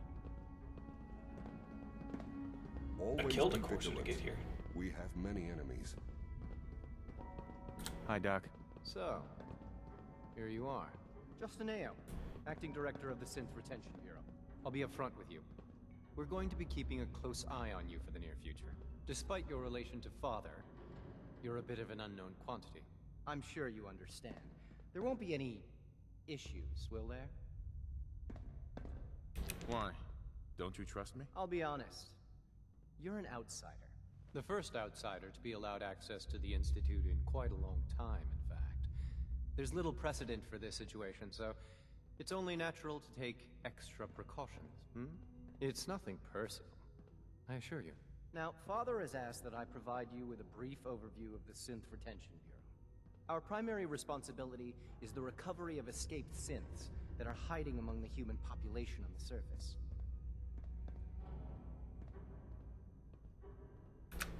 I killed a courser to get here. We have many enemies. Hi, Doc. So, here you are. Justin Ao, Acting Director of the Synth Retention Bureau. I'll be upfront with you. We're going to be keeping a close eye on you for the near future. Despite your relation to Father, you're a bit of an unknown quantity. I'm sure you understand. There won't be any issues, will there? Why? Don't you trust me? I'll be honest. You're an outsider. The first outsider to be allowed access to the Institute in quite a long time, in fact. There's little precedent for this situation, so it's only natural to take extra precautions, It's nothing personal, I assure you. Now, Father has asked that I provide you with a brief overview of the Synth Retention Bureau. Our primary responsibility is the recovery of escaped synths that are hiding among the human population on the surface.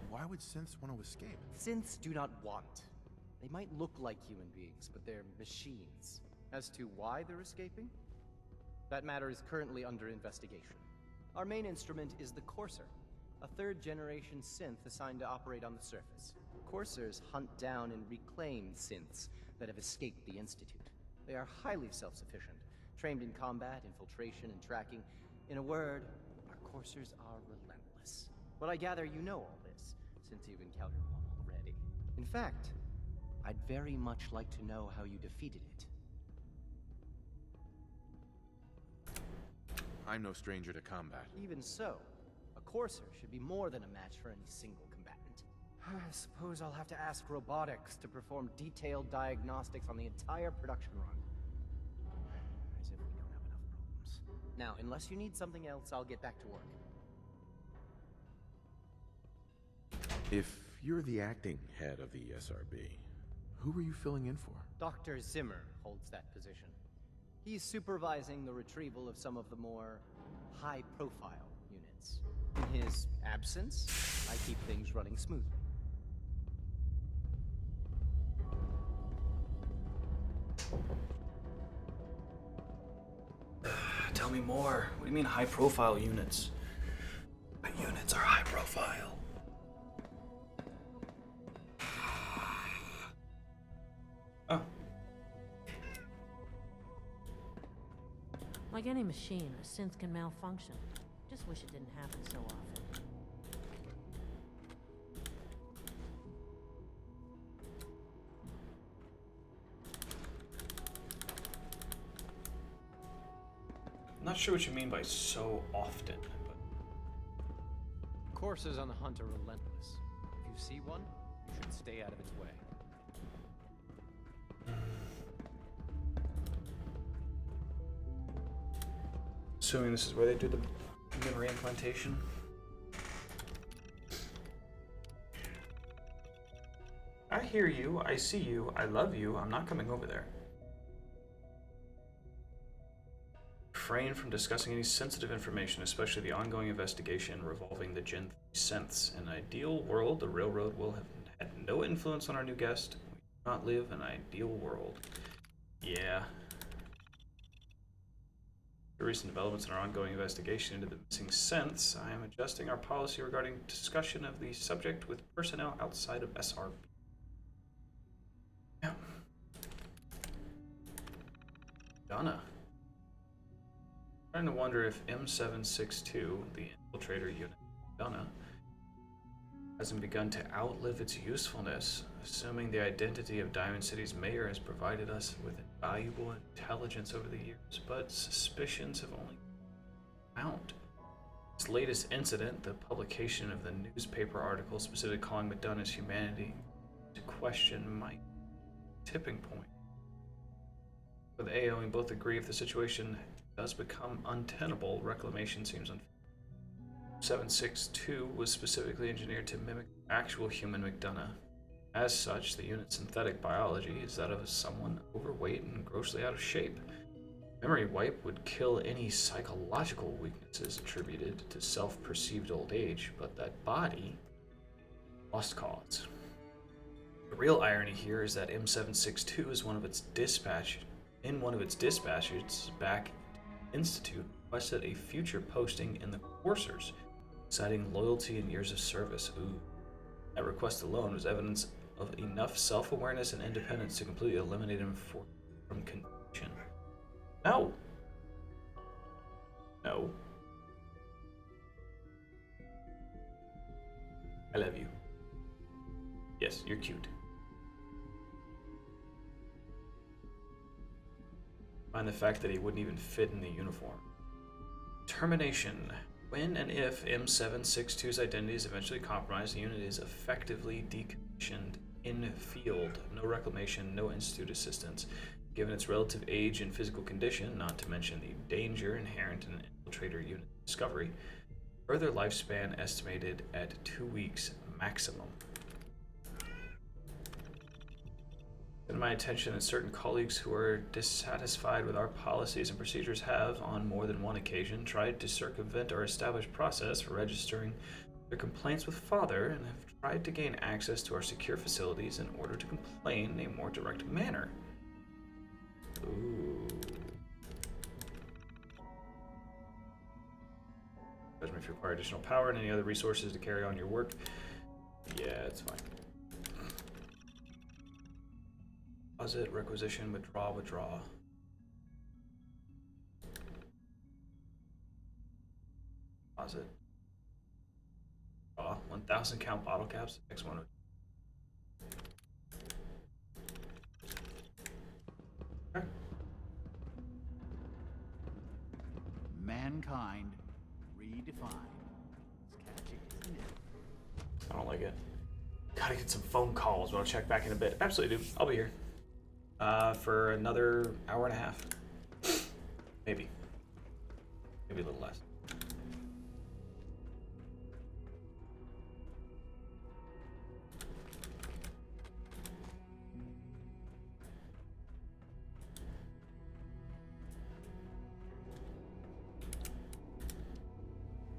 Why would synths want to escape? Synths do not want. They might look like human beings, but they're machines. As to why they're escaping? That matter is currently under investigation. Our main instrument is the Courser, a third-generation synth assigned to operate on the surface. Coursers hunt down and reclaim synths that have escaped the Institute. They are highly self-sufficient, trained in combat, infiltration, and tracking. In a word, our Coursers are relentless. But I gather you know all this, since you've encountered one already. In fact, I'd very much like to know how you defeated it. I'm no stranger to combat. Even so, a Courser should be more than a match for any single combatant. I suppose I'll have to ask robotics to perform detailed diagnostics on the entire production run. As if we don't have enough problems. Now, unless you need something else, I'll get back to work. If you're the acting head of the SRB, who were you filling in for? Dr. Zimmer holds that position. He's supervising the retrieval of some of the more high-profile units. In his absence, I keep things running smoothly. Tell me more. What do you mean high-profile units? My units are high-profile. Oh. Like any machine, a synth can malfunction. Just wish it didn't happen so often. I'm not sure what you mean by so often, but... Coursers on the hunt are relentless. If you see one, you should stay out of its way. Assuming this is where they do the memory implantation. I hear you, I see you, I love you, I'm not coming over there. Refrain from discussing any sensitive information, especially the ongoing investigation revolving the Gen 3 synths. In an ideal world, the Railroad will have had no influence on our new guest. We do not live in an ideal world. Yeah. The recent developments in our ongoing investigation into the missing synths, I am adjusting our policy regarding discussion of the subject with personnel outside of SRB. Yeah. Donna. I'm starting to wonder if M762, the infiltrator unit, Donna, hasn't begun to outlive its usefulness, assuming the identity of Diamond City's mayor has provided us with invaluable intelligence over the years, but suspicions have only mounted. This latest incident, the publication of the newspaper article specifically calling McDonough's humanity to question, my tipping point. With AO, we both agree if the situation does become untenable, reclamation seems unfair. 762 was specifically engineered to mimic actual human McDonough. As such, the unit's synthetic biology is that of someone overweight and grossly out of shape. Memory wipe would kill any psychological weaknesses attributed to self-perceived old age, but that body lost cause. The real irony here is that M762 is one of its dispatches back Institute requested a future posting in the Coursers, citing loyalty and years of service. Ooh. That request alone was evidence of enough self-awareness and independence to completely eliminate him from condition. No. No. I love you. Yes, you're cute. Mind the fact that he wouldn't even fit in the uniform. Termination. When and if M762's identity is eventually compromised, the unit is effectively decommissioned in field. No reclamation, no institute assistance. Given its relative age and physical condition, not to mention the danger inherent in an infiltrator unit discovery, further lifespan estimated at 2 weeks maximum. To my attention that certain colleagues who are dissatisfied with our policies and procedures have, on more than one occasion, tried to circumvent our established process for registering their complaints with Father and have tried to gain access to our secure facilities in order to complain in a more direct manner. Ooh. Judgment if you require additional power and any other resources to carry on your work. Yeah, it's fine. Deposit, requisition, withdraw, withdraw. Deposit. Withdraw. 1,000 count bottle caps. Next one. Okay. Mankind redefined. It's catchy, isn't it? I don't like it. Gotta get some phone calls, but I'll check back in a bit. Absolutely, dude. I'll be here. For another hour and a half. Maybe. Maybe a little less.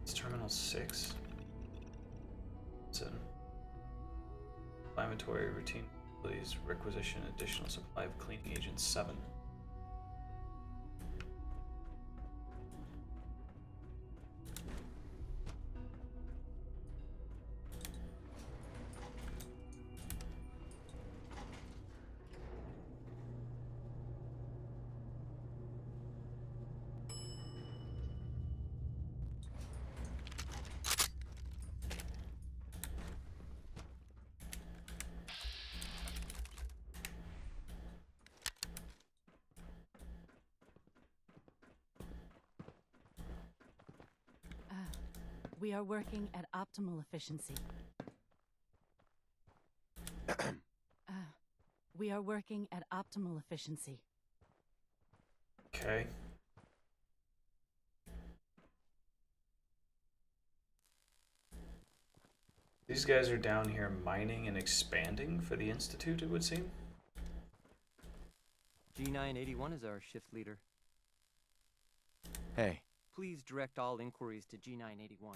It's Terminal 6. It's an inventory routine. Please requisition additional supply of cleaning agent 7. We are working at optimal efficiency. We are working at optimal efficiency. Okay. These guys are down here mining and expanding for the Institute, it would seem. G981 is our shift leader. Hey. Please direct all inquiries to G981.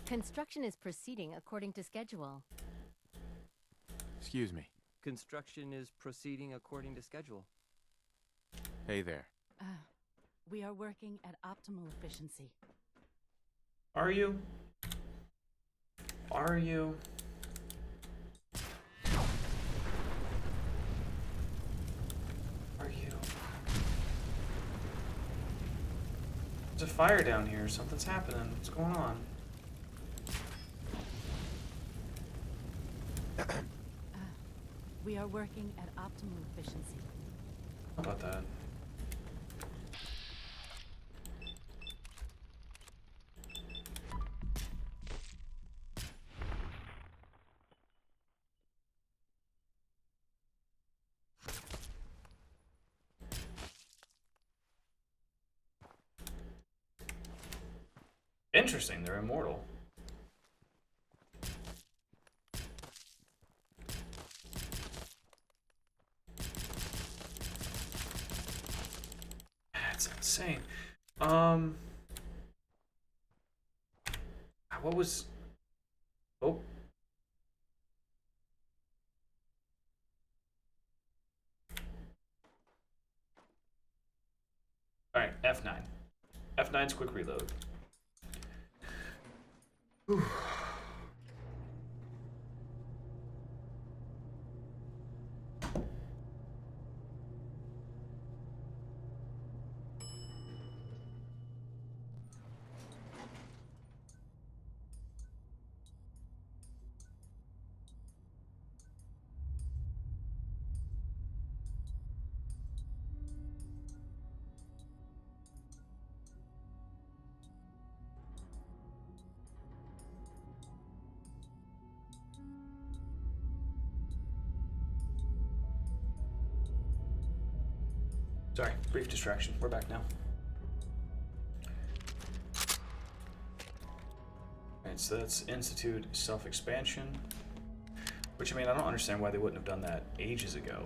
Construction is proceeding according to schedule. Excuse me. Construction is proceeding according to schedule. Hey there. We are working at optimal efficiency. Are you? Are you? Are you? There's a fire down here. Something's happening. What's going on? We are working at optimal efficiency. How about that? Interesting, they're immortal. That's insane. What was... Oh. Alright, F9. F9's quick reload. Whew. Sorry, brief distraction. We're back now. Alright, so that's Institute Self-Expansion. Which, I mean, I don't understand why they wouldn't have done that ages ago.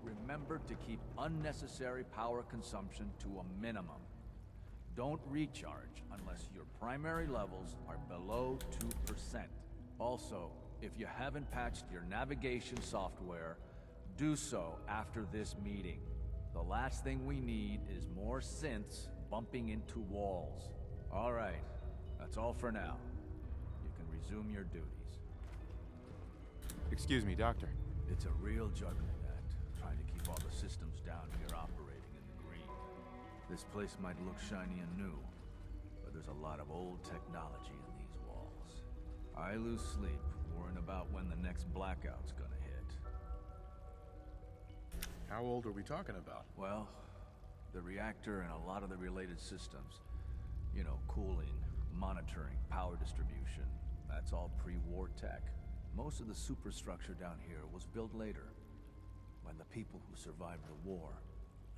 Remember to keep unnecessary power consumption to a minimum. Don't recharge unless your primary levels are below 2%. Also, if you haven't patched your navigation software, do so after this meeting. The last thing we need is more synths bumping into walls. All right, that's all for now. You can resume your duties. Excuse me, Doctor. It's a real juggling act, trying to keep all the systems down here operating in the green. This place might look shiny and new, but there's a lot of old technology in these walls. I lose sleep worrying about when the next blackout's gonna hit. How old are we talking about? Well, the reactor and a lot of the related systems. You know, cooling, monitoring, power distribution. That's all pre-war tech. Most of the superstructure down here was built later, when the people who survived the war.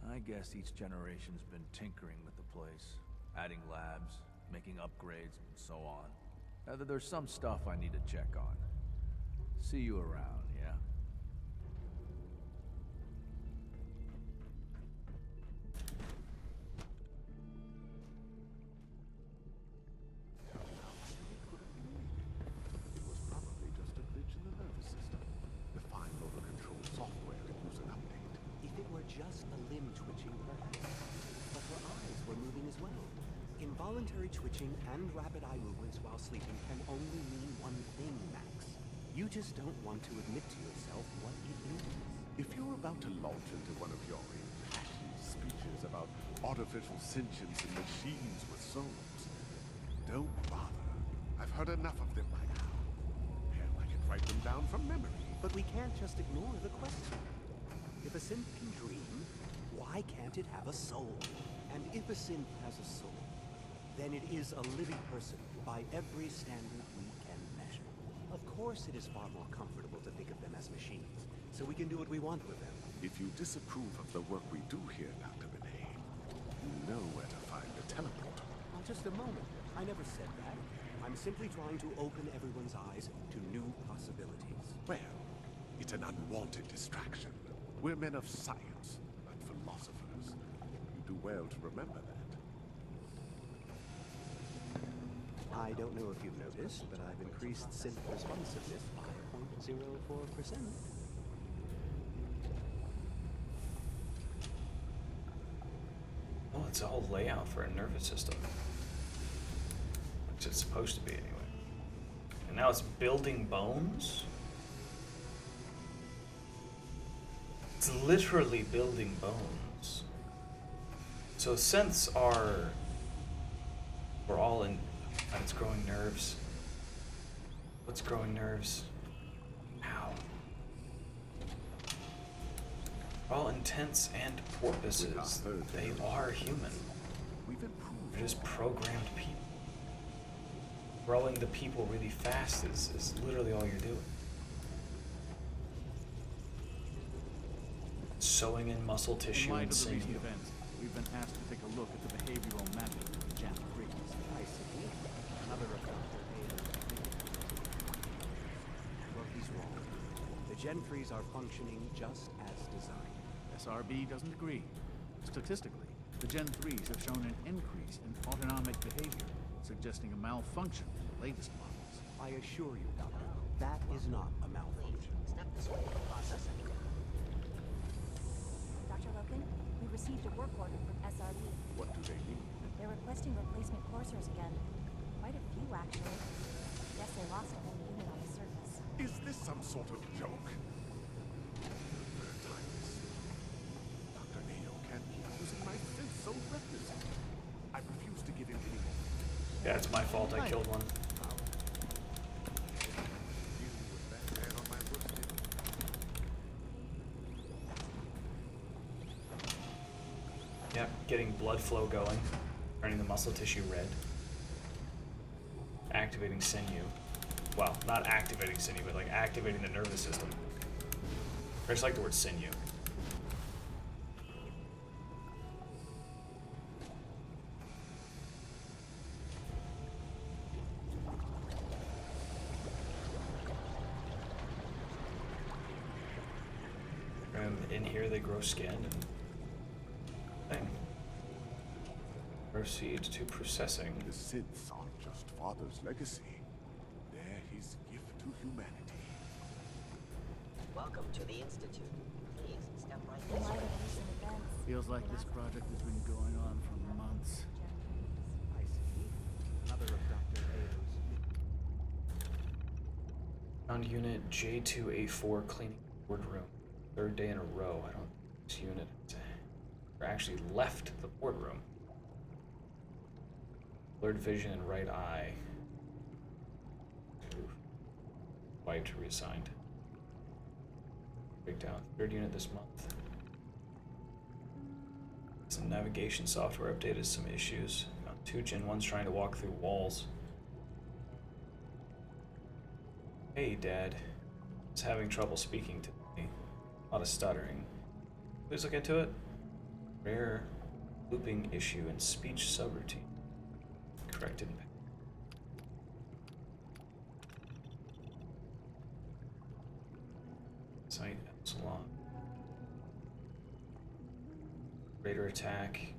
I guess each generation's been tinkering with the place, adding labs, making upgrades, and so on. There's some stuff I need to check on. See you around, yeah? It was probably just a glitch in the nervous system. The fine motor control software could use an update. If it were just a limb twitching, perhaps. But her eyes were moving as well. Involuntary twitching and rapid eye movements while sleeping can only mean one thing, Max. You just don't want to admit to yourself what it is. If you're about to launch into one of your impassioned speeches about artificial sentience and machines with souls, don't bother. I've heard enough of them by now. Hell, I can write them down from memory. But we can't just ignore the question. If a synth can dream, why can't it have a soul? And if a synth has a soul, then it is a living person by every standard we can measure. Of course it is far more comfortable to think of them as machines, so we can do what we want with them. If you disapprove of the work we do here, Dr. Benet, you know where to find the teleporter. Now, just a moment. I never said that. I'm simply trying to open everyone's eyes to new possibilities. Well, it's an unwanted distraction. We're men of science, not philosophers. You do well to remember that. I don't know if you've noticed, but I've increased synth responsiveness by 0.04%. Well, it's a whole layout for a nervous system. Which it's supposed to be anyway. And now it's building bones? It's literally building bones. So synths are... We're all in... It's growing nerves. What's growing nerves? Ow. For all intents and purposes, they are human. They're just programmed people. Growing the people really fast is literally all you're doing. Sewing in muscle tissue In light and of the sinew. recent events, we've been asked to take a look at the behavioral mapping of the Jan freeze. I see. Another of Dr. A. Well, he's wrong. The Gen 3s are functioning just as designed. SRB doesn't agree. Statistically, the Gen 3s have shown an increase in autonomic behavior, suggesting a malfunction in the latest models. I assure you, Doctor, that is not a malfunction. Dr. Loken, we received a work order from SRB. What do they need? They're requesting replacement coursers again. Quite a few, actually. Guess they lost a whole unit on the surface. Is this some sort of joke? Third time this year. Dr. Neo can't keep using my synth so recklessly. I refuse to give him any more. Yeah, it's my fault I killed one. Yep, getting blood flow going, turning the muscle tissue red, activating sinew. Well, not activating sinew, but like activating the nervous system. I just like the word sinew. in here, they grow skin and thing. Proceed to processing. The synths aren't just Father's legacy. They're his gift to humanity. Welcome to the Institute. Please step right In this light way. of recent events, Feels like this project has been going on for months. I see. Another of Dr. Ao's. Found unit J2A4 cleaning boardroom. Third day in a row. I don't think this unit actually left the boardroom. Blurred vision and right eye. Oof. Wiped, reassigned. Breakdown. Third unit this month. Some navigation software updated some issues. Found 2 Gen 1s trying to walk through walls. Hey, Dad. Is having trouble speaking to me. A lot of stuttering. Please look into it. Rare looping issue in speech subroutine. Corrected. Site Epsilon. Raider attack.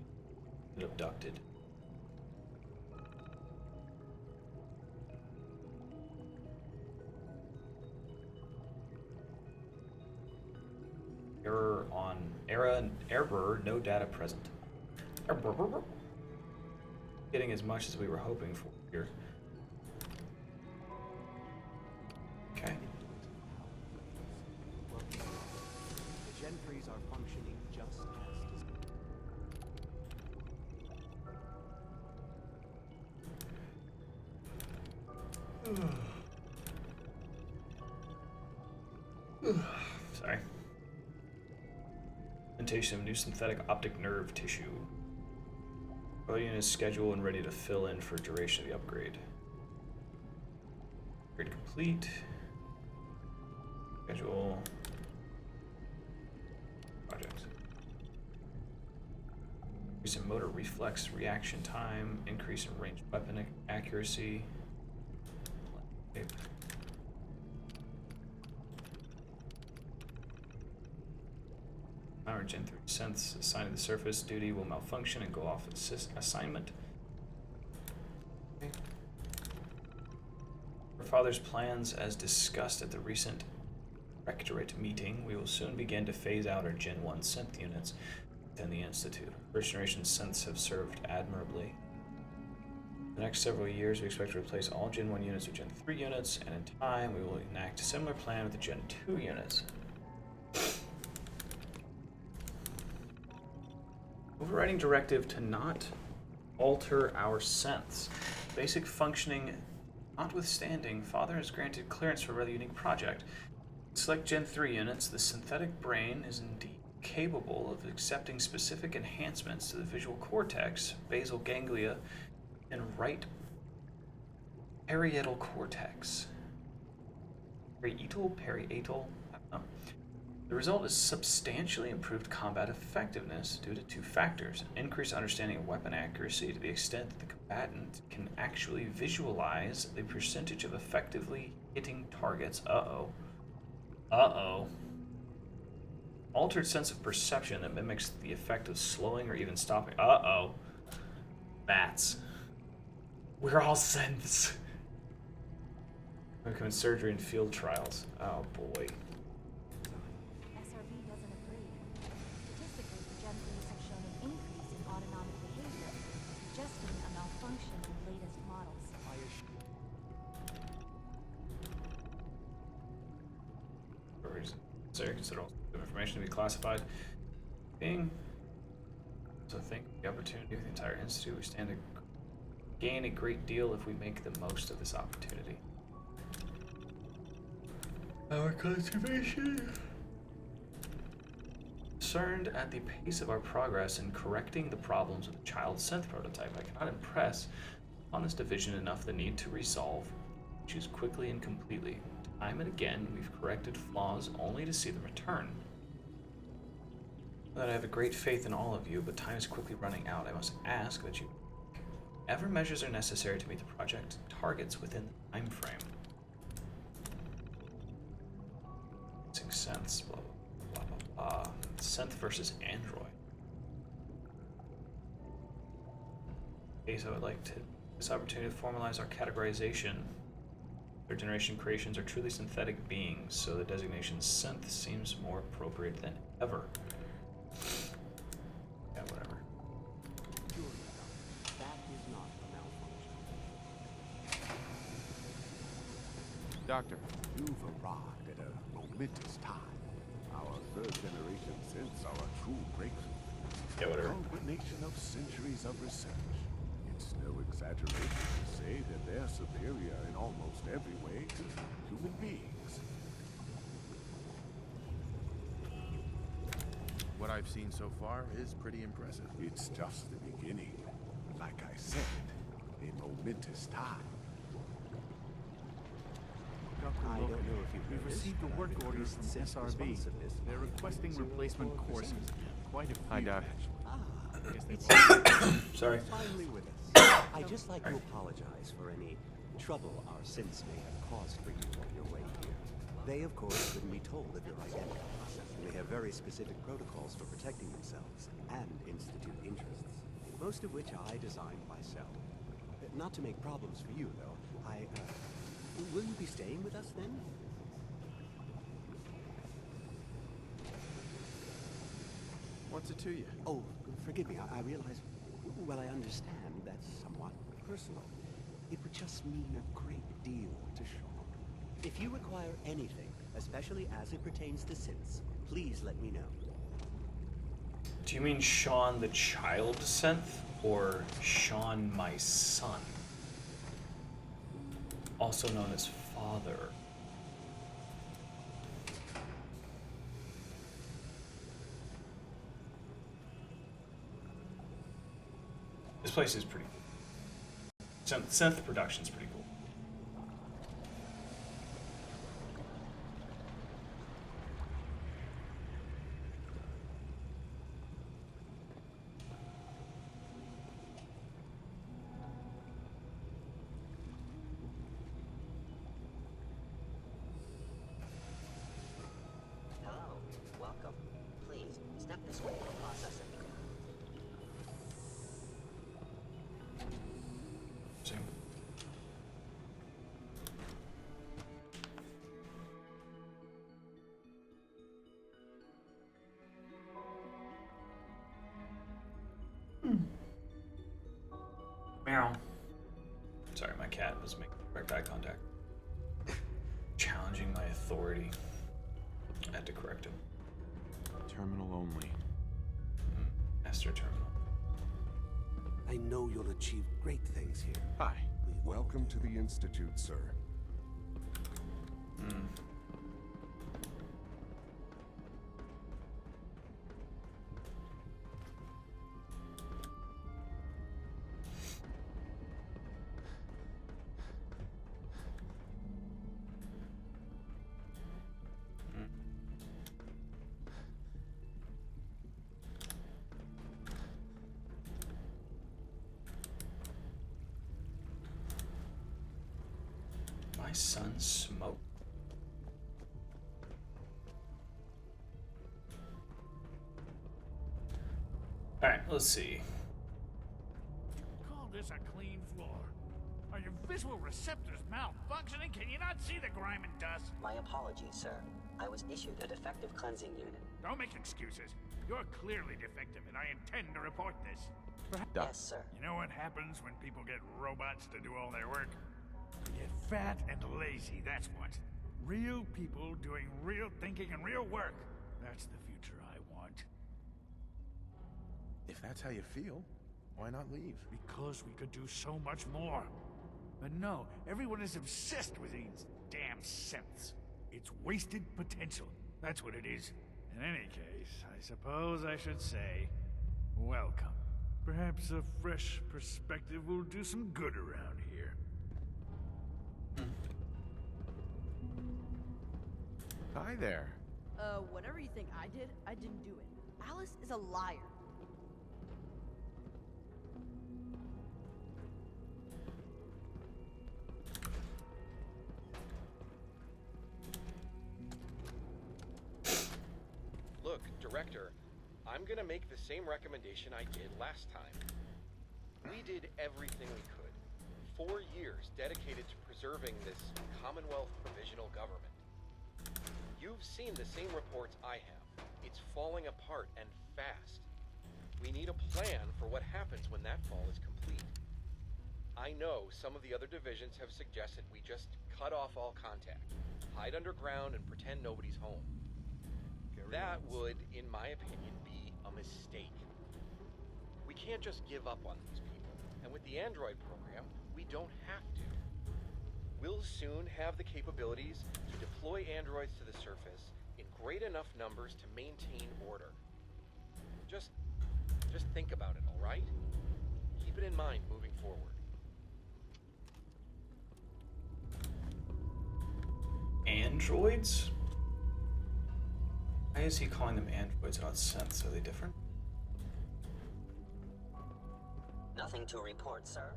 Get abducted. Error, no data present. Getting as much as we were hoping for here. Okay. The Gen 3s are functioning just as Sorry. Implementation of new synthetic optic nerve tissue. Unit is scheduled and ready to fill in for duration of the upgrade. Upgrade complete. Schedule. Project. Increase in motor reflex reaction time. Increase in range weapon accuracy. Our Gen 3 synths assigned to the surface duty will malfunction and go off assignment. Okay. Our father's plans as discussed at the recent Rectorate meeting, we will soon begin to phase out our Gen 1 synth units within the Institute. First generation synths have served admirably. In the next several years, we expect to replace all Gen 1 units with Gen 3 units, and in time, we will enact a similar plan with the Gen 2 units. Overriding directive to not alter our synths. Basic functioning notwithstanding, Father has granted clearance for a rather unique project. Select Gen 3 units, the synthetic brain is indeed capable of accepting specific enhancements to the visual cortex, basal ganglia, and right parietal cortex. Parietal? I don't know. The result is substantially improved combat effectiveness due to 2 factors. Increased understanding of weapon accuracy to the extent that the combatant can actually visualize the percentage of effectively hitting targets. Altered sense of perception that mimics the effect of slowing or even stopping. Bats. We're all synths. Becoming surgery and field trials. Oh boy. SRB doesn't agree. Statistically, the Gen 3s have shown an increase in autonomic behavior, suggesting a malfunction in latest models. Consider all information to be classified. So think the opportunity of the entire institute. We stand to gain a great deal if we make the most of this opportunity. Our conservation. Concerned at the pace of our progress in correcting the problems with the child synth prototype, I cannot impress on this division enough the need to resolve issues quickly and completely. Time and again, we've corrected flaws only to see them return. That I have a great faith in all of you, but time is quickly running out. I must ask that you whatever measures are necessary to meet the project targets within the time frame. Makes sense. Blah blah blah blah. Synth versus android. Okay, so I'd like to this opportunity to formalize our categorization. Third generation creations are truly synthetic beings, so the designation synth seems more appropriate than ever. Yeah, whatever. That is not a malfunction. Doctor. You've arrived at a momentous time. Our third generation synths are a true breakthrough. Yeah, whatever. A culmination of centuries of research. It's no exaggeration to say that they're superior in almost every way to human beings. What I've seen so far is pretty impressive. It's just the beginning. Like I said, a momentous time. Dr. I don't Logan, know if you've we've noticed, received but the work I've orders increased from synth SRB. responsiveness They're by requesting 0.04%. replacement courses. Quite a few, Hi, Doc. actually. It's Sorry. finally with us. I'd just like to apologize for any trouble our synths may have caused for you on your way here. They, of course, couldn't be told of your identity. And they have very specific protocols for protecting themselves and Institute interests, most of which I designed myself. Not to make problems for you, though. Will you be staying with us then? What's it to you? Oh, forgive me. I realize... Well, I understand that's somewhat personal. It would just mean a great deal to Sean. If you require anything, especially as it pertains to synths, please let me know. Do you mean Sean the child synth or Sean my son? Also known as father. This place is pretty cool. Synth production's pretty cool. Hello, welcome. Please, step this way for processing. See? Meow. Sorry, my cat was making direct eye contact. Challenging my authority. I had to correct him. Terminal only. Master terminal. I know you'll achieve great things here. Hi. Welcome to the Institute, sir. My son smoked. Alright, let's see. Call this a clean floor. Are your visual receptors malfunctioning? Can you not see the grime and dust? My apologies, sir. I was issued a defective cleansing unit. Don't make excuses. You're clearly defective, and I intend to report this. Yes, sir. You know what happens when people get robots to do all their work? They get fat and lazy, that's what. Real people doing real thinking and real work. That's the future I want. If that's how you feel, why not leave? Because we could do so much more. But no, everyone is obsessed with these damn synths. It's wasted potential. That's what it is. In any case, I suppose I should say, welcome. Perhaps a fresh perspective will do some good around here. Hi there. Whatever you think I didn't do it. Alice is a liar. Look, Director, I'm gonna make the same recommendation I did last time. We did everything we could. 4 years dedicated to preserving this Commonwealth provisional government. You've seen the same reports I have. It's falling apart and fast. We need a plan for what happens when that fall is complete. I know some of the other divisions have suggested we just cut off all contact, hide underground, and pretend nobody's home. That would, in my opinion, be a mistake. We can't just give up on these people, and with the android program, we don't have to. We'll soon have the capabilities to deploy androids to the surface in great enough numbers to maintain order. Just think about it, all right? Keep it in mind moving forward. Androids? Why is he calling them androids, not synths? Are they different? Nothing to report, sir.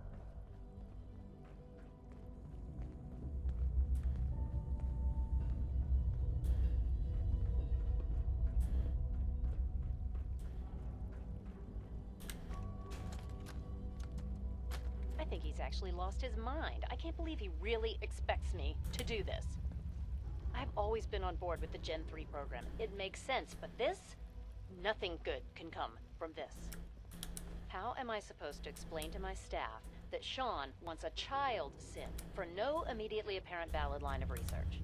I think he's actually lost his mind. I can't believe he really expects me to do this. I've always been on board with the Gen 3 program. It makes sense, but this? Nothing good can come from this. How am I supposed to explain to my staff that Sean wants a child synth for no immediately apparent valid line of research?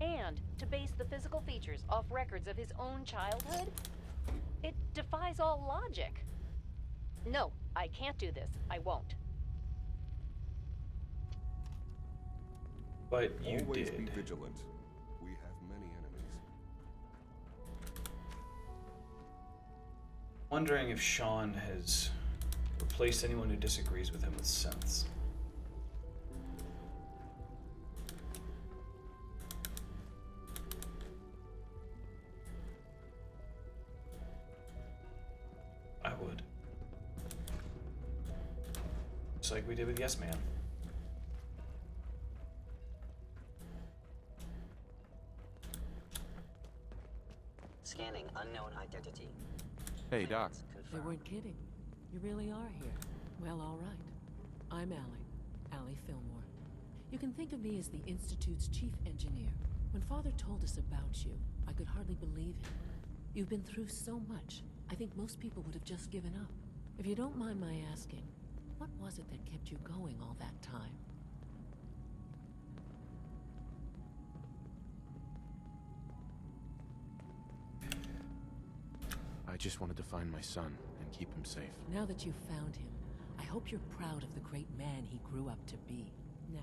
And to base the physical features off records of his own childhood? It defies all logic. No, I can't do this. I won't. But you Always did. be vigilant. We have many enemies. Wondering if Sean has replaced anyone who disagrees with him with synths. I would. Just like we did with Yes Man. Scanning unknown identity. Hey, Doc. They weren't kidding. You really are here. Well, all right. I'm Allie Fillmore. You can think of me as the Institute's chief engineer. When Father told us about you, I could hardly believe him. You've been through so much. I think most people would have just given up. If you don't mind my asking, what was it that kept you going all that time? I just wanted to find my son and keep him safe. Now that you've found him, I hope you're proud of the great man he grew up to be. Now,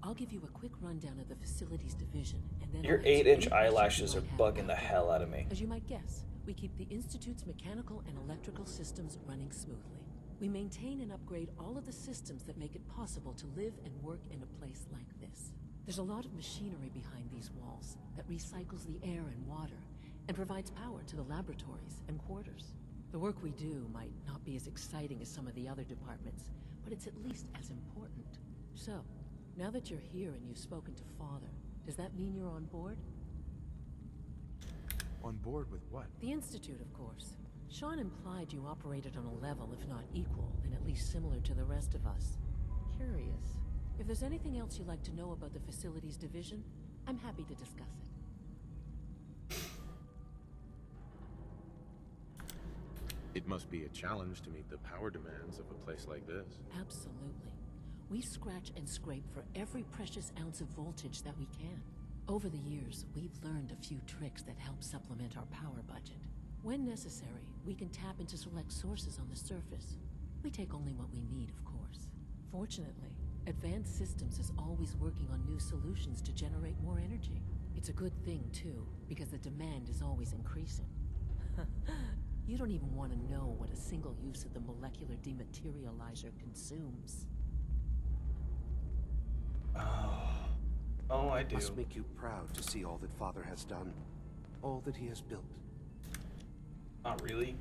I'll give you a quick rundown of the facilities division, and then Your I'll answer 8-inch any questions eyelashes you are might have bugging the about hell out of me. As you might guess, we keep the Institute's mechanical and electrical systems running smoothly. We maintain and upgrade all of the systems that make it possible to live and work in a place like this. There's a lot of machinery behind these walls that recycles the air and water and provides power to the laboratories and quarters. The work we do might not be as exciting as some of the other departments, but it's at least as important. So, now that you're here and you've spoken to Father, does that mean you're on board? On board with what? The Institute, of course. Sean implied you operated on a level, if not equal, and at least similar to the rest of us. Curious. If there's anything else you'd like to know about the Facilities Division, I'm happy to discuss it. It must be a challenge to meet the power demands of a place like this. Absolutely. We scratch and scrape for every precious ounce of voltage that we can. Over the years, we've learned a few tricks that help supplement our power budget. When necessary, we can tap into select sources on the surface. We take only what we need, of course. Fortunately, Advanced Systems is always working on new solutions to generate more energy. It's a good thing, too, because the demand is always increasing. You don't even want to know what a single use of the molecular dematerializer consumes. Oh, I do. Must make you proud to see all that Father has done, all that he has built. Not really.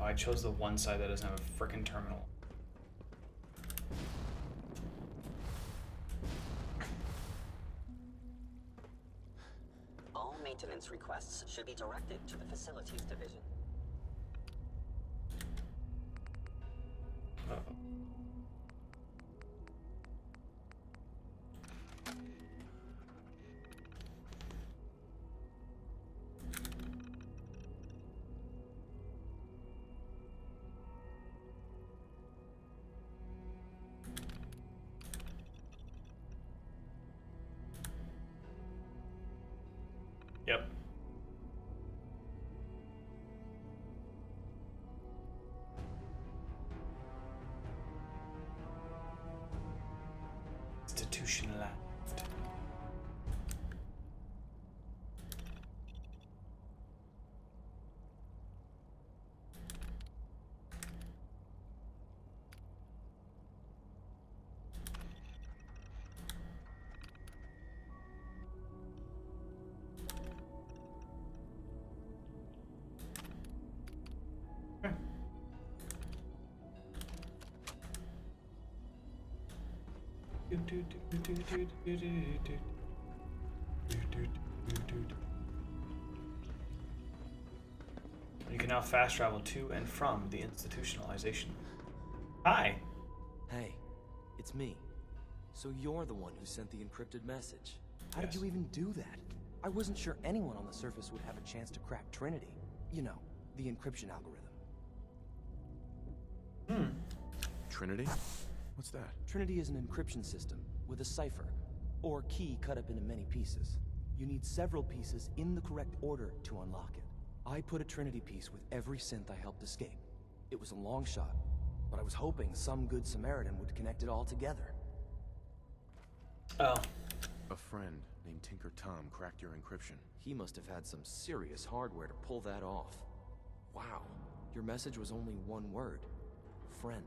Oh, I chose the one side that doesn't have a frickin' terminal. All maintenance requests should be directed to the Facilities Division. Uh-oh. Yep. Institutionalized. You can now fast travel to and from the institutionalization. Hi. Hey, it's me. So you're the one who sent the encrypted message. How Yes. did you even do that? I wasn't sure anyone on the surface would have a chance to crack Trinity. You know, the encryption algorithm. Trinity? What's that? Trinity is an encryption system with a cipher, or key cut up into many pieces. You need several pieces in the correct order to unlock it. I put a Trinity piece with every synth I helped escape. It was a long shot, but I was hoping some good Samaritan would connect it all together. Oh. A friend named Tinker Tom cracked your encryption. He must have had some serious hardware to pull that off. Wow, your message was only one word. Friend.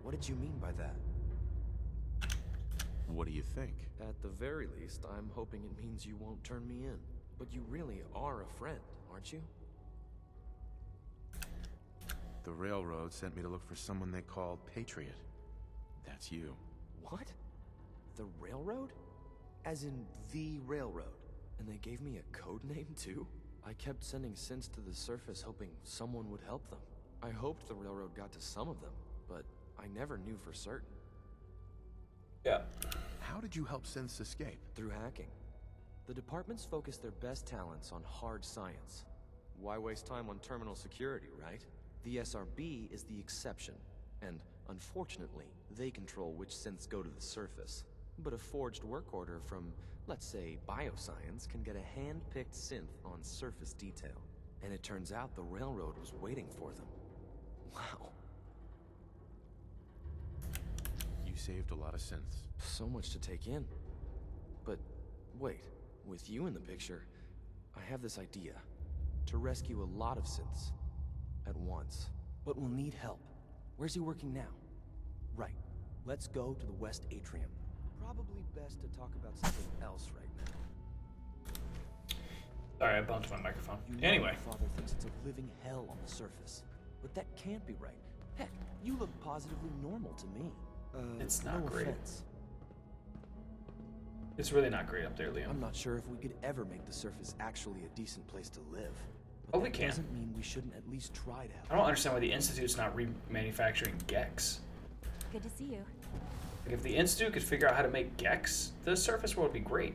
What did you mean by that? What do you think? At the very least, I'm hoping it means you won't turn me in. But you really are a friend, aren't you? The railroad sent me to look for someone they called Patriot. That's you. What? The railroad? As in the railroad? And they gave me a code name too? I kept sending synths to the surface hoping someone would help them. I hoped the railroad got to some of them, but I never knew for certain. Yeah. How did you help synths escape? Through hacking. The departments focus their best talents on hard science. Why waste time on terminal security, right? The SRB is the exception, and unfortunately, they control which synths go to the surface. But a forged work order from, let's say, bioscience can get a hand-picked synth on surface detail. And it turns out the railroad was waiting for them. Wow. You saved a lot of synths. So much to take in. But wait, with you in the picture, I have this idea. To rescue a lot of synths. At once. But we'll need help. Where's he working now? Right. Let's go to the West Atrium. Probably best to talk about something else right now. Sorry, I bumped my microphone. You know Anyway. my father thinks it's a living hell on the surface. But that can't be right. Heck, you look positively normal to me. It's not no great. offense. It's really not great up there, Liam. I'm not sure if we could ever make the surface actually a decent place to live. But Oh, we that can. doesn't mean we shouldn't at least try to help. I don't understand why the Institute's not remanufacturing Gex. Good to see you. Like, if the Institute could figure out how to make Gex, the surface world would be great.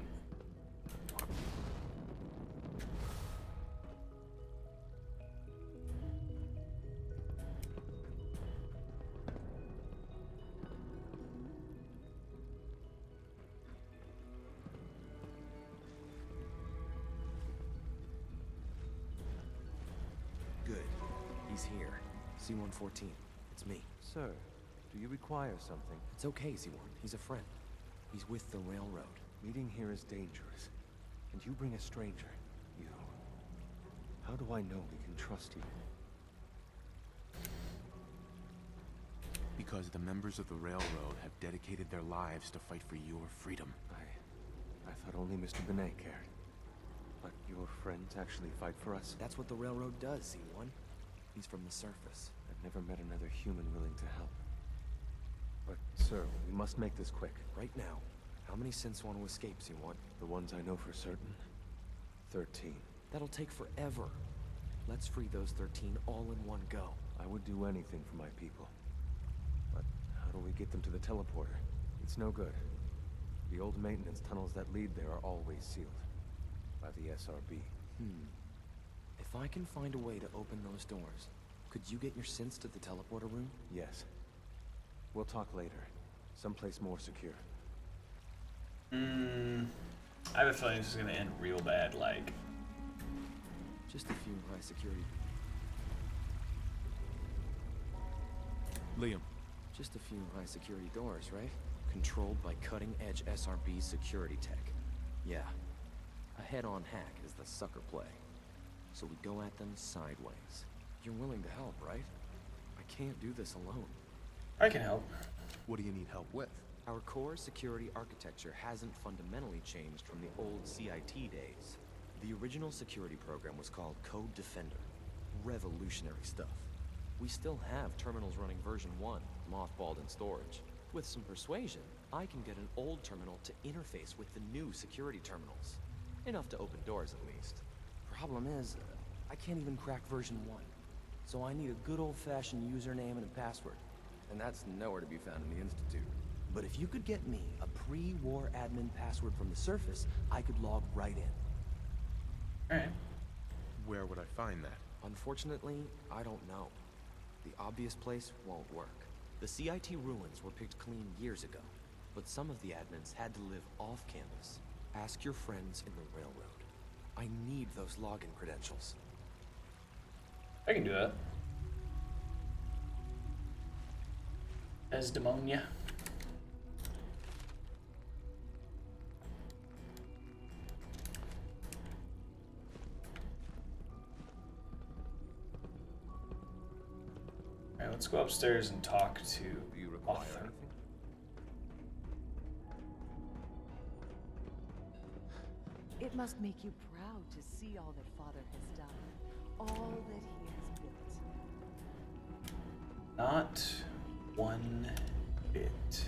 Good. He's here. C-114. It's me. Sir, do you require something? It's okay, Z1. He's a friend. He's with the railroad. Meeting here is dangerous. And you bring a stranger. You... How do I know we can trust you? Because the members of the railroad have dedicated their lives to fight for your freedom. I thought only Mr. Benet cared. But your friends actually fight for us? That's what the railroad does, Z1. He's from the surface. I've never met another human willing to help. But, sir, we must make this quick. Right now, how many Senswano escapes you want? The ones I know for certain? 13. That'll take forever. Let's free those 13 all in one go. I would do anything for my people. But how do we get them to the teleporter? It's no good. The old maintenance tunnels that lead there are always sealed. By the SRB. If I can find a way to open those doors, could you get your synths to the teleporter room? Yes. We'll talk later. Someplace more secure. I have a feeling this is gonna end real bad, like... Just a few high security... Liam. Just a few high security doors, right? Controlled by cutting-edge SRB security tech. Yeah. A head-on hack is the sucker play. So we go at them sideways. You're willing to help, right? I can't do this alone. I can help. What do you need help with? Our core security architecture hasn't fundamentally changed from the old CIT days. The original security program was called Code Defender. Revolutionary stuff. We still have terminals running version 1, mothballed in storage. With some persuasion, I can get an old terminal to interface with the new security terminals. Enough to open doors, at least. Problem is, I can't even crack version 1. So I need a good old-fashioned username and a password. And that's nowhere to be found in the Institute. But if you could get me a pre-war admin password from the surface, I could log right in. Alright. Where would I find that? Unfortunately, I don't know. The obvious place won't work. The CIT ruins were picked clean years ago, but some of the admins had to live off-campus. Ask your friends in the railroad. I need those login credentials. I can do that. Desdemonia. Alright, let's go upstairs and talk to Arthur. It must make you proud to see all that Father has done, all that he has built. Not one bit.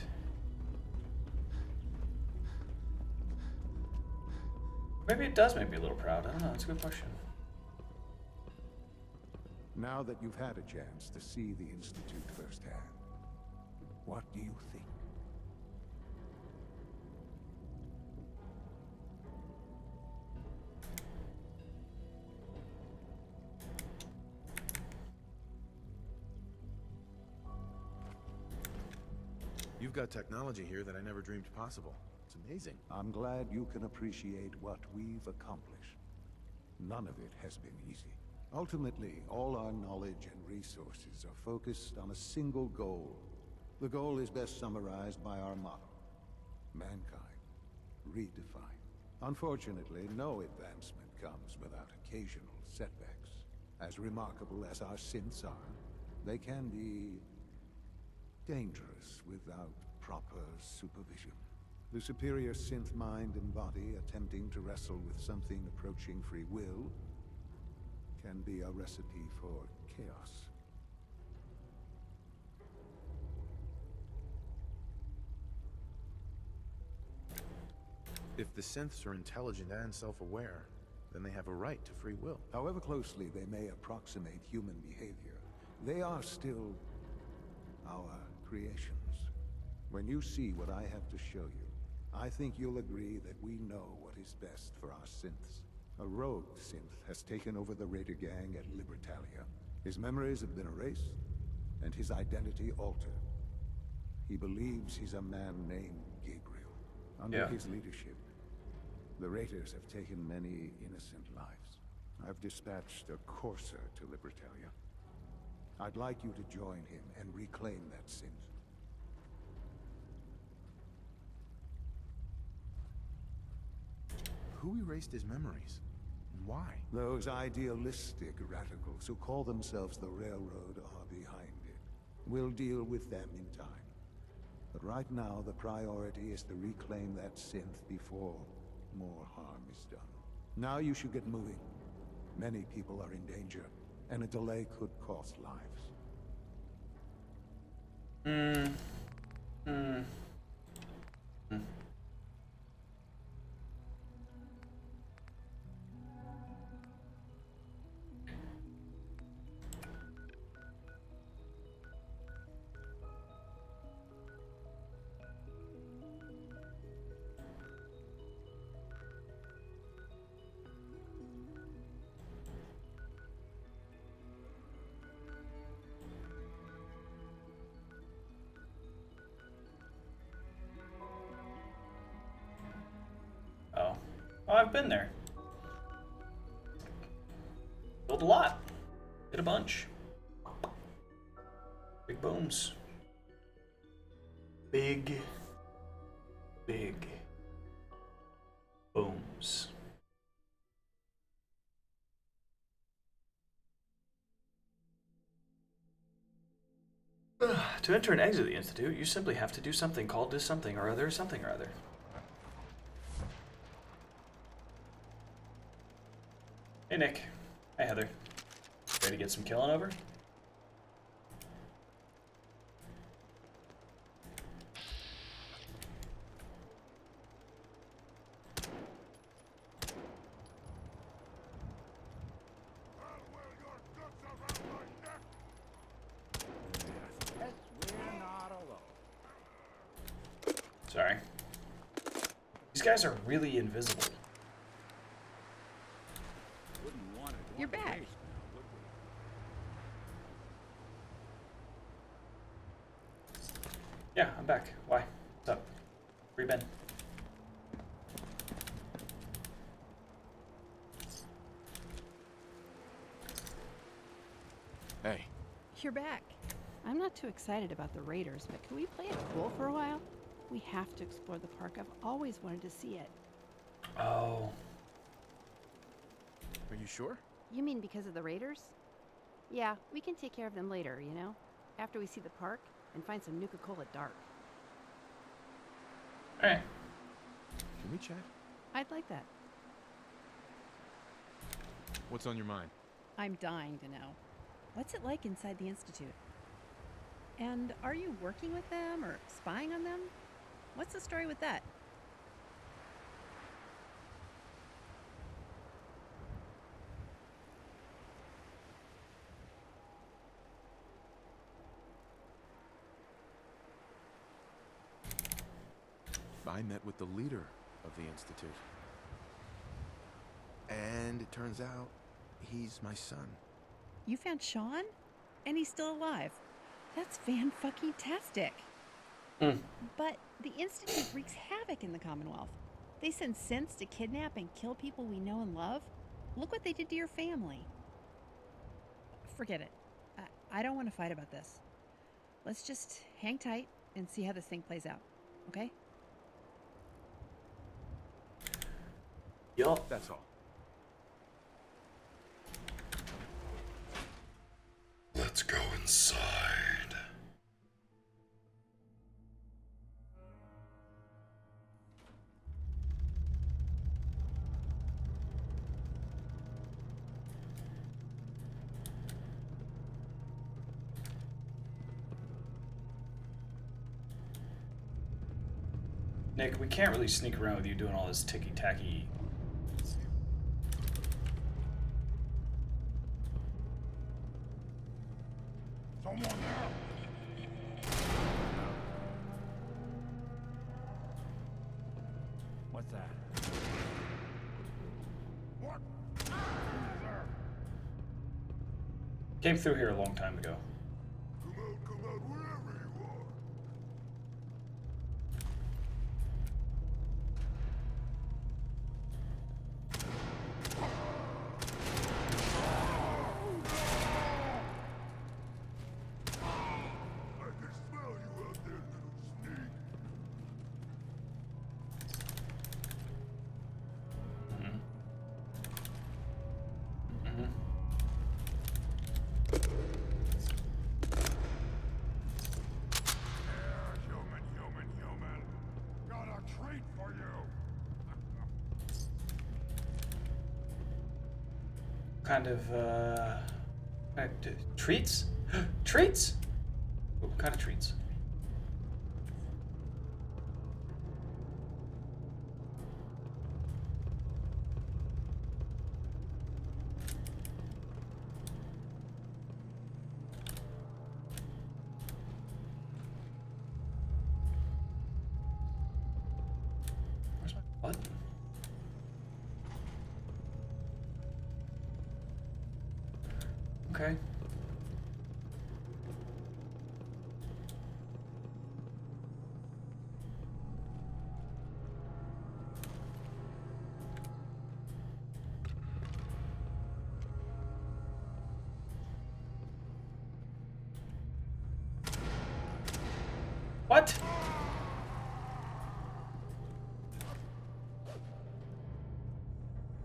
Maybe it does make me a little proud. I don't know. That's a good question. Now that you've had a chance to see the Institute firsthand, what do you think? You've got technology here that I never dreamed possible. It's amazing. I'm glad you can appreciate what we've accomplished. None of it has been easy. Ultimately, all our knowledge and resources are focused on a single goal. The goal is best summarized by our motto: mankind, redefined. Unfortunately, no advancement comes without occasional setbacks. As remarkable as our synths are, they can be dangerous without proper supervision. The superior synth mind and body attempting to wrestle with something approaching free will can be a recipe for chaos. If the synths are intelligent and self-aware, then they have a right to free will. However closely they may approximate human behavior, they are still our creations. When you see what I have to show you, I think you'll agree that we know what is best for our synths. A rogue synth has taken over the Raider gang at Libertalia. His memories have been erased, and his identity altered. He believes he's a man named Gabriel. Under his leadership, the Raiders have taken many innocent lives. I've dispatched a courser to Libertalia. I'd like you to join him and reclaim that synth. Who erased his memories? And why? Those idealistic radicals who call themselves the Railroad are behind it. We'll deal with them in time. But right now, the priority is to reclaim that synth before more harm is done. Now you should get moving. Many people are in danger. and a delay could cost lives. Oh, I've been there. Built a lot. Did a bunch. Big booms. Big booms. To enter and exit the Institute, you simply have to do something called this something or other, something or other. Hey, Nick. Hey, Heather. Ready to get some killing over? Sorry. These guys are really invisible. You're back. Yeah, I'm back. Why? What's up? Where you been? Hey. You're back. I'm not too excited about the Raiders, but can we play it cool for a while? We have to explore the park. I've always wanted to see it. Oh. Are you sure? You mean because of the Raiders? Yeah, we can take care of them later, you know? After we see the park and find some Nuka-Cola dark. Alright. Can we chat? I'd like that. What's on your mind? I'm dying to know. What's it like inside the Institute? And are you working with them or spying on them? What's the story with that? I met with the leader of the Institute. And it turns out he's my son. You found Sean? And he's still alive. That's fan-fucking-tastic. But the Institute wreaks havoc in the Commonwealth. They send synths to kidnap and kill people we know and love. Look what they did to your family. Forget it. I don't want to fight about this. Let's just hang tight and see how this thing plays out, okay? Yup. That's all. Let's go inside. Nick, we can't really sneak around with you doing all this ticky-tacky. Someone there. What's that? What? Came through here a long time ago. Come out wherever you are. I can smell you out there, little sneak. Human. Got a treat for you. Kind of, Treats? Treats? What kind of treats? Where's my button? Okay. What?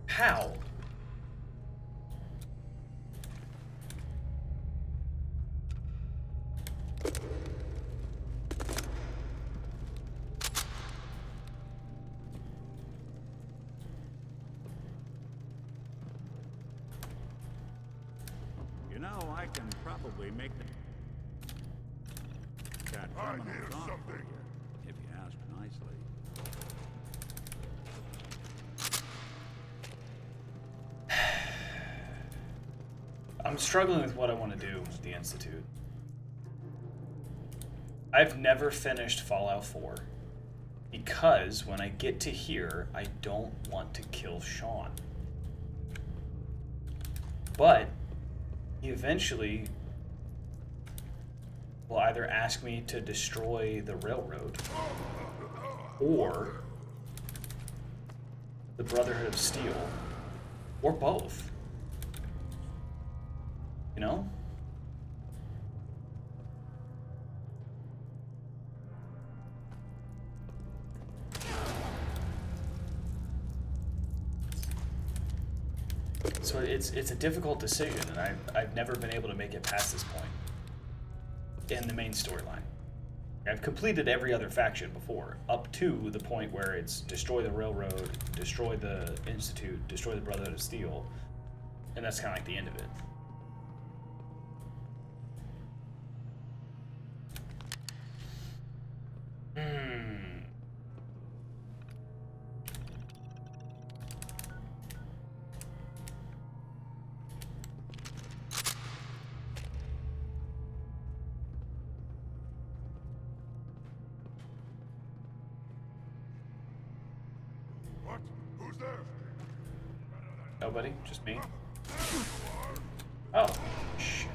How? You know, I can probably make the cat criminals off for you, if you ask nicely. I'm struggling with what I want to do with the Institute. I've never finished Fallout 4 because when I get to here, I don't want to kill Sean. But he eventually will either ask me to destroy the railroad or the Brotherhood of Steel, or both. You know? So it's a difficult decision, and I've never been able to make it past this point in the main storyline. I've completed every other faction before, up to the point where it's destroy the railroad, destroy the Institute, destroy the Brotherhood of Steel, and that's kind of like the end of it. What? Who's there? Nobody? Just me? Oh, shit.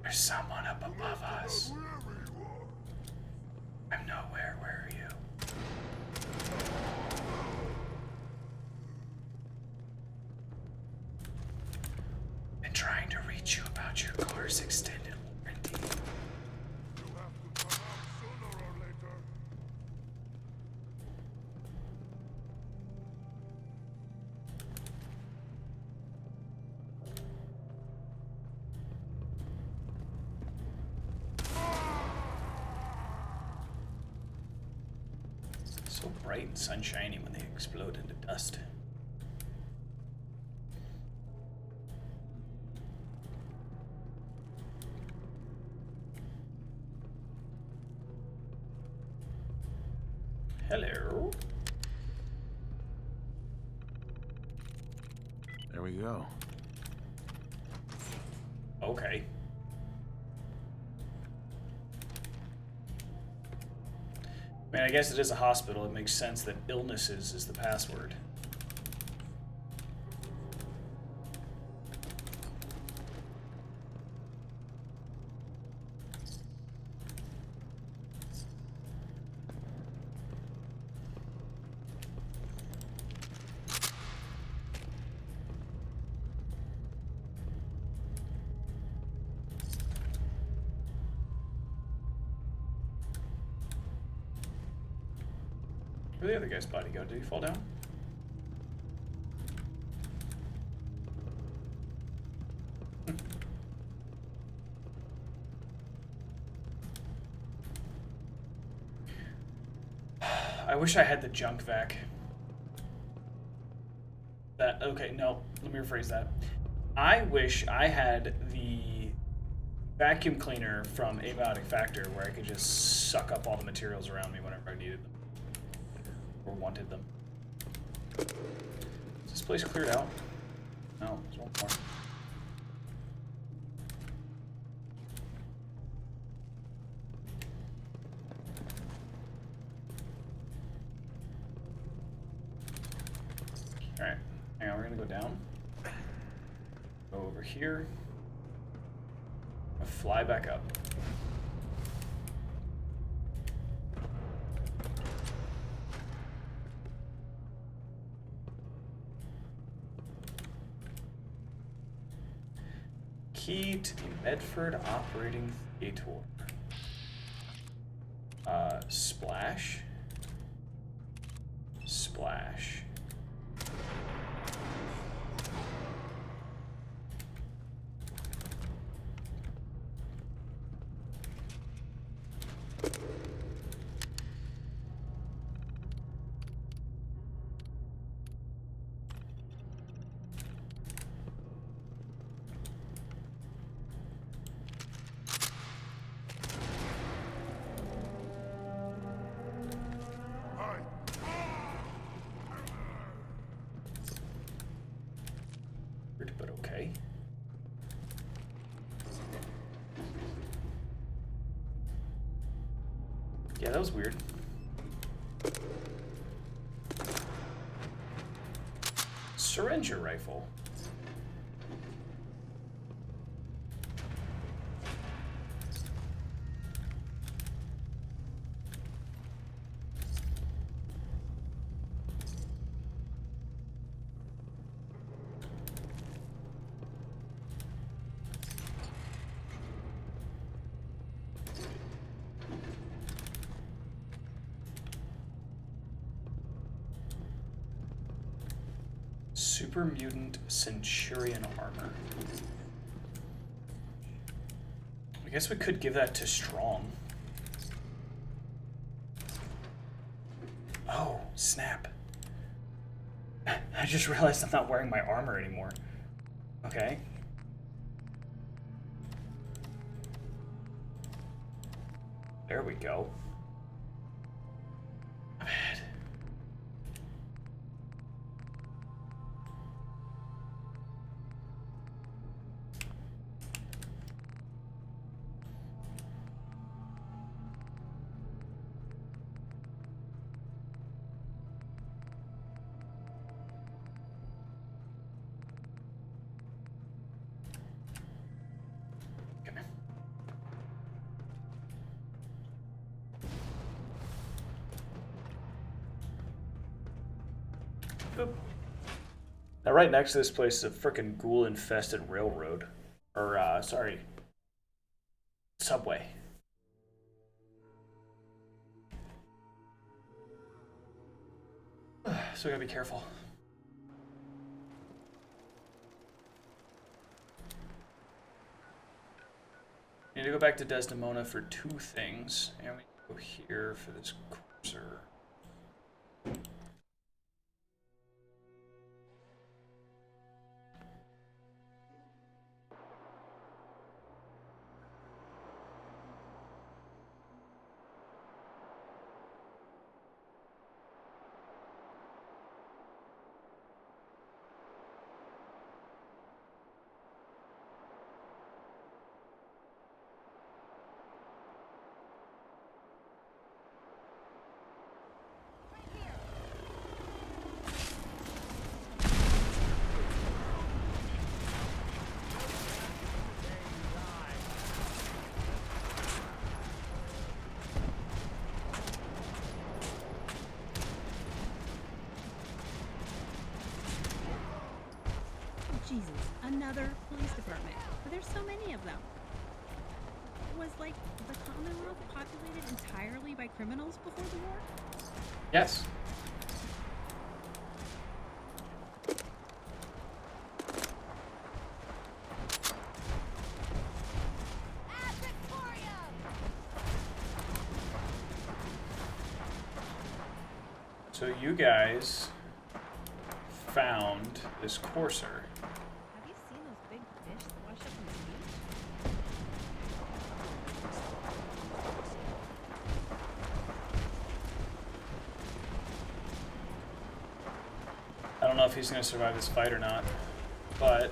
There's someone up above us. I'm nowhere. Where are you? Been trying to reach you about your car's extended warranty. So bright and sunshiny when they explode into dust. Hello. There we go. Okay. I mean, I guess it is a hospital. It makes sense that illnesses is the password. Where'd the other guy's body go? Did he fall down? I wish I had the junk vac. Okay, no, let me rephrase that. I wish I had the vacuum cleaner from Abiotic Factor where I could just suck up all the materials around me whenever I needed them. Or wanted them. Is this place cleared out? No, there's one more. Alright, hang on, we're gonna go down. Go over here. And fly back up. Key to the Medford Operating Theater. Splash. Splash. But okay. Yeah, that was weird. Syringer rifle. Super Mutant Centurion armor. I guess we could give that to Strong. Oh, snap. I just realized I'm not wearing my armor anymore. Okay. There we go. My bad. Boop. Now, right next to this place is a frickin' ghoul-infested railroad. Or, sorry. Subway. So we gotta be careful. Need to go back to Desdemona for two things. And we go here for this cruiser. another police department. But there's so many of them. Was, like, the Commonwealth populated entirely by criminals before the war? Yes. So you guys found this courser. Have you seen those big fish that wash up on the beach? I don't know if he's going to survive this fight or not, but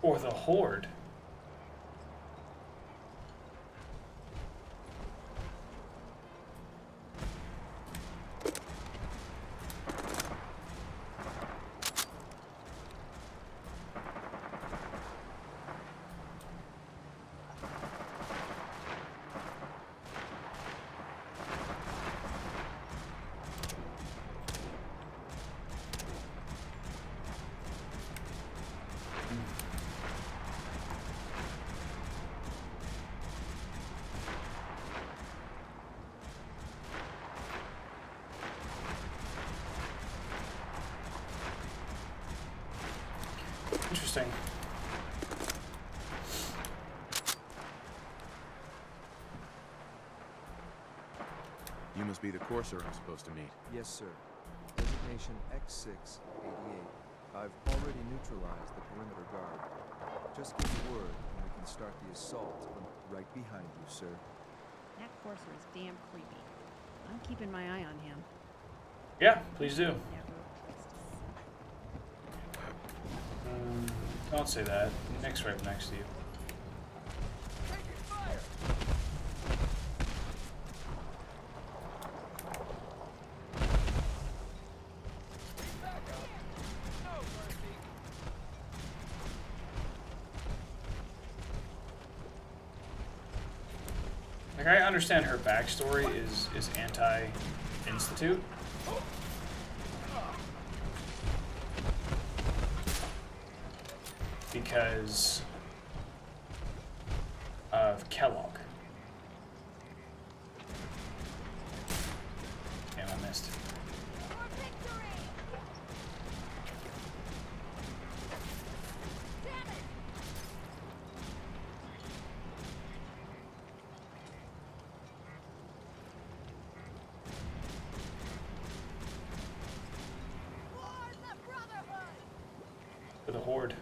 or the Horde. Interesting. You must be the courser I'm supposed to meet. Yes, sir. Designation X688. I've already neutralized the perimeter guard. Just give the word and we can start the assault. I'm right behind you, sir. That courser is damn creepy. I'm keeping my eye on him. Yeah, please do. Don't say that. Nick's right next to you. Like, I understand her backstory is anti-Institute. Because of Kellogg. Damn, I missed. For the Horde.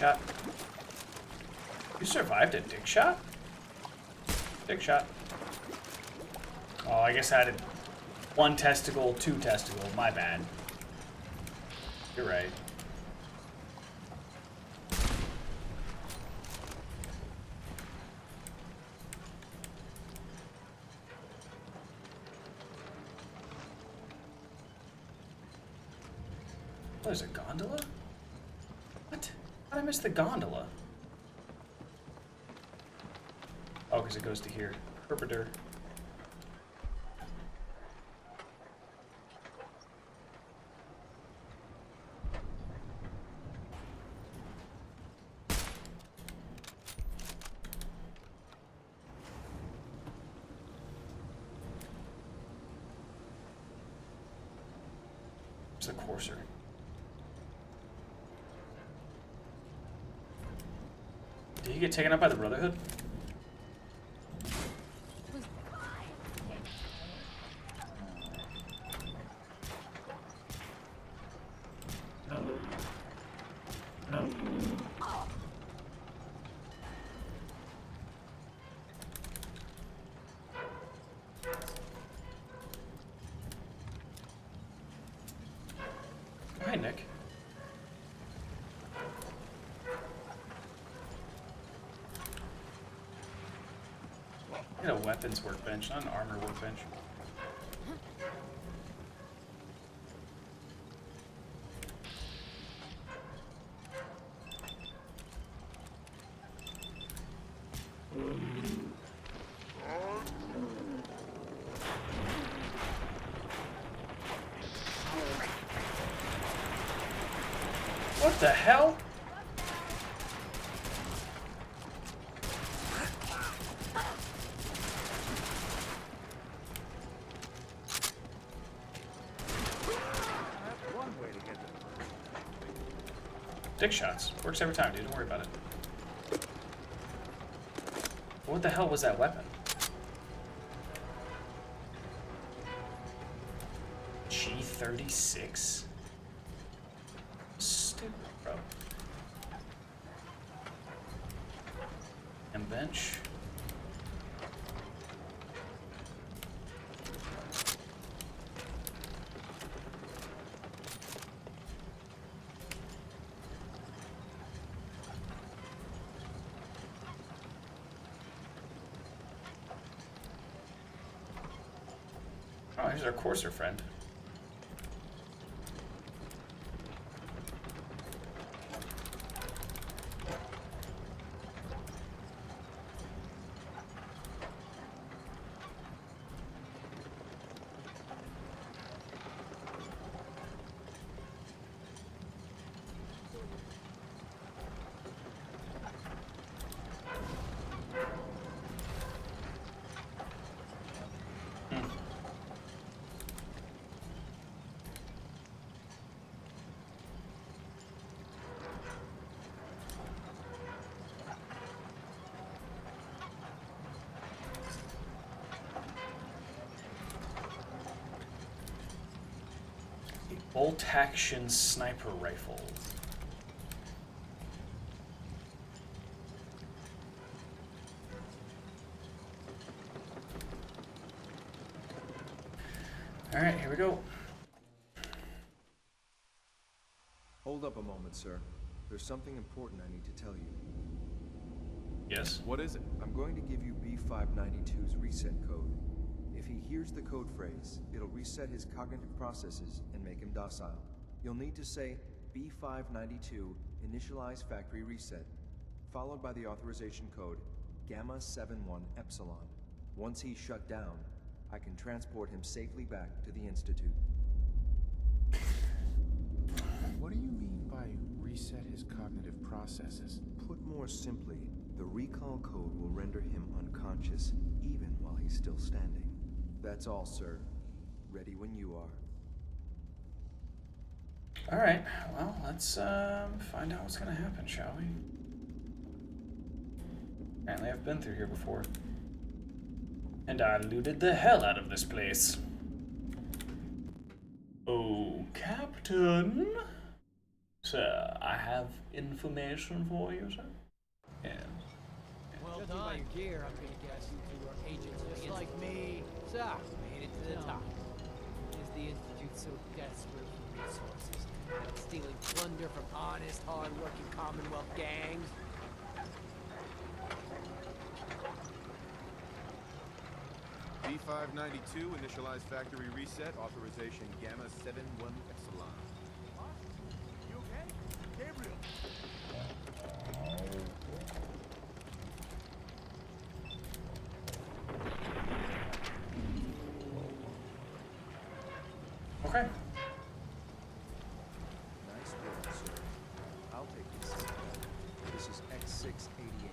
shot. You survived a dick shot? Dick shot. Oh, I guess I had 1 testicle, 2 testicle. My bad. You're right. Oh, there's a gondola? What? How did I miss the gondola? Oh, because it goes to here. Herpeter. It's the courser. Did he get taken up by the Brotherhood? Hi, Nick. Get a weapons workbench, not an armor workbench. What the hell? Dick shots. Works every time, dude. Don't worry about it. What the hell was that weapon? G36? Stupid, bro. And bench. Oh, here's our courser friend. Bolt-action sniper rifle. Alright, here we go. Hold up a moment, sir. There's something important I need to tell you. Yes? What is it? I'm going to give you B592's reset code. If he hears the code phrase, it'll reset his cognitive processes and make him docile. You'll need to say B592 initialize factory reset, followed by the authorization code Gamma 71 Epsilon. Once he's shut down, I can transport him safely back to the Institute. What do you mean by reset his cognitive processes? Put more simply, the recall code will render him unconscious even while he's still standing. That's all, sir. Ready when you are. Alright, well, let's find out what's gonna happen, shall we? Apparently I've been through here before. And I looted the hell out of this place. Oh, Captain? Sir, I have information for you, sir. Yes. Well done. By your gear, I'm gonna guess you two are agents just like me. So, made it to the top. Is the Institute so desperate for resources that it's stealing plunder from honest, hard-working Commonwealth gangs? B592, initialize factory reset, authorization Gamma 71 Epsilon. You okay? Gabriel. Okay. Nice work, sir. I'll take this. This is X688,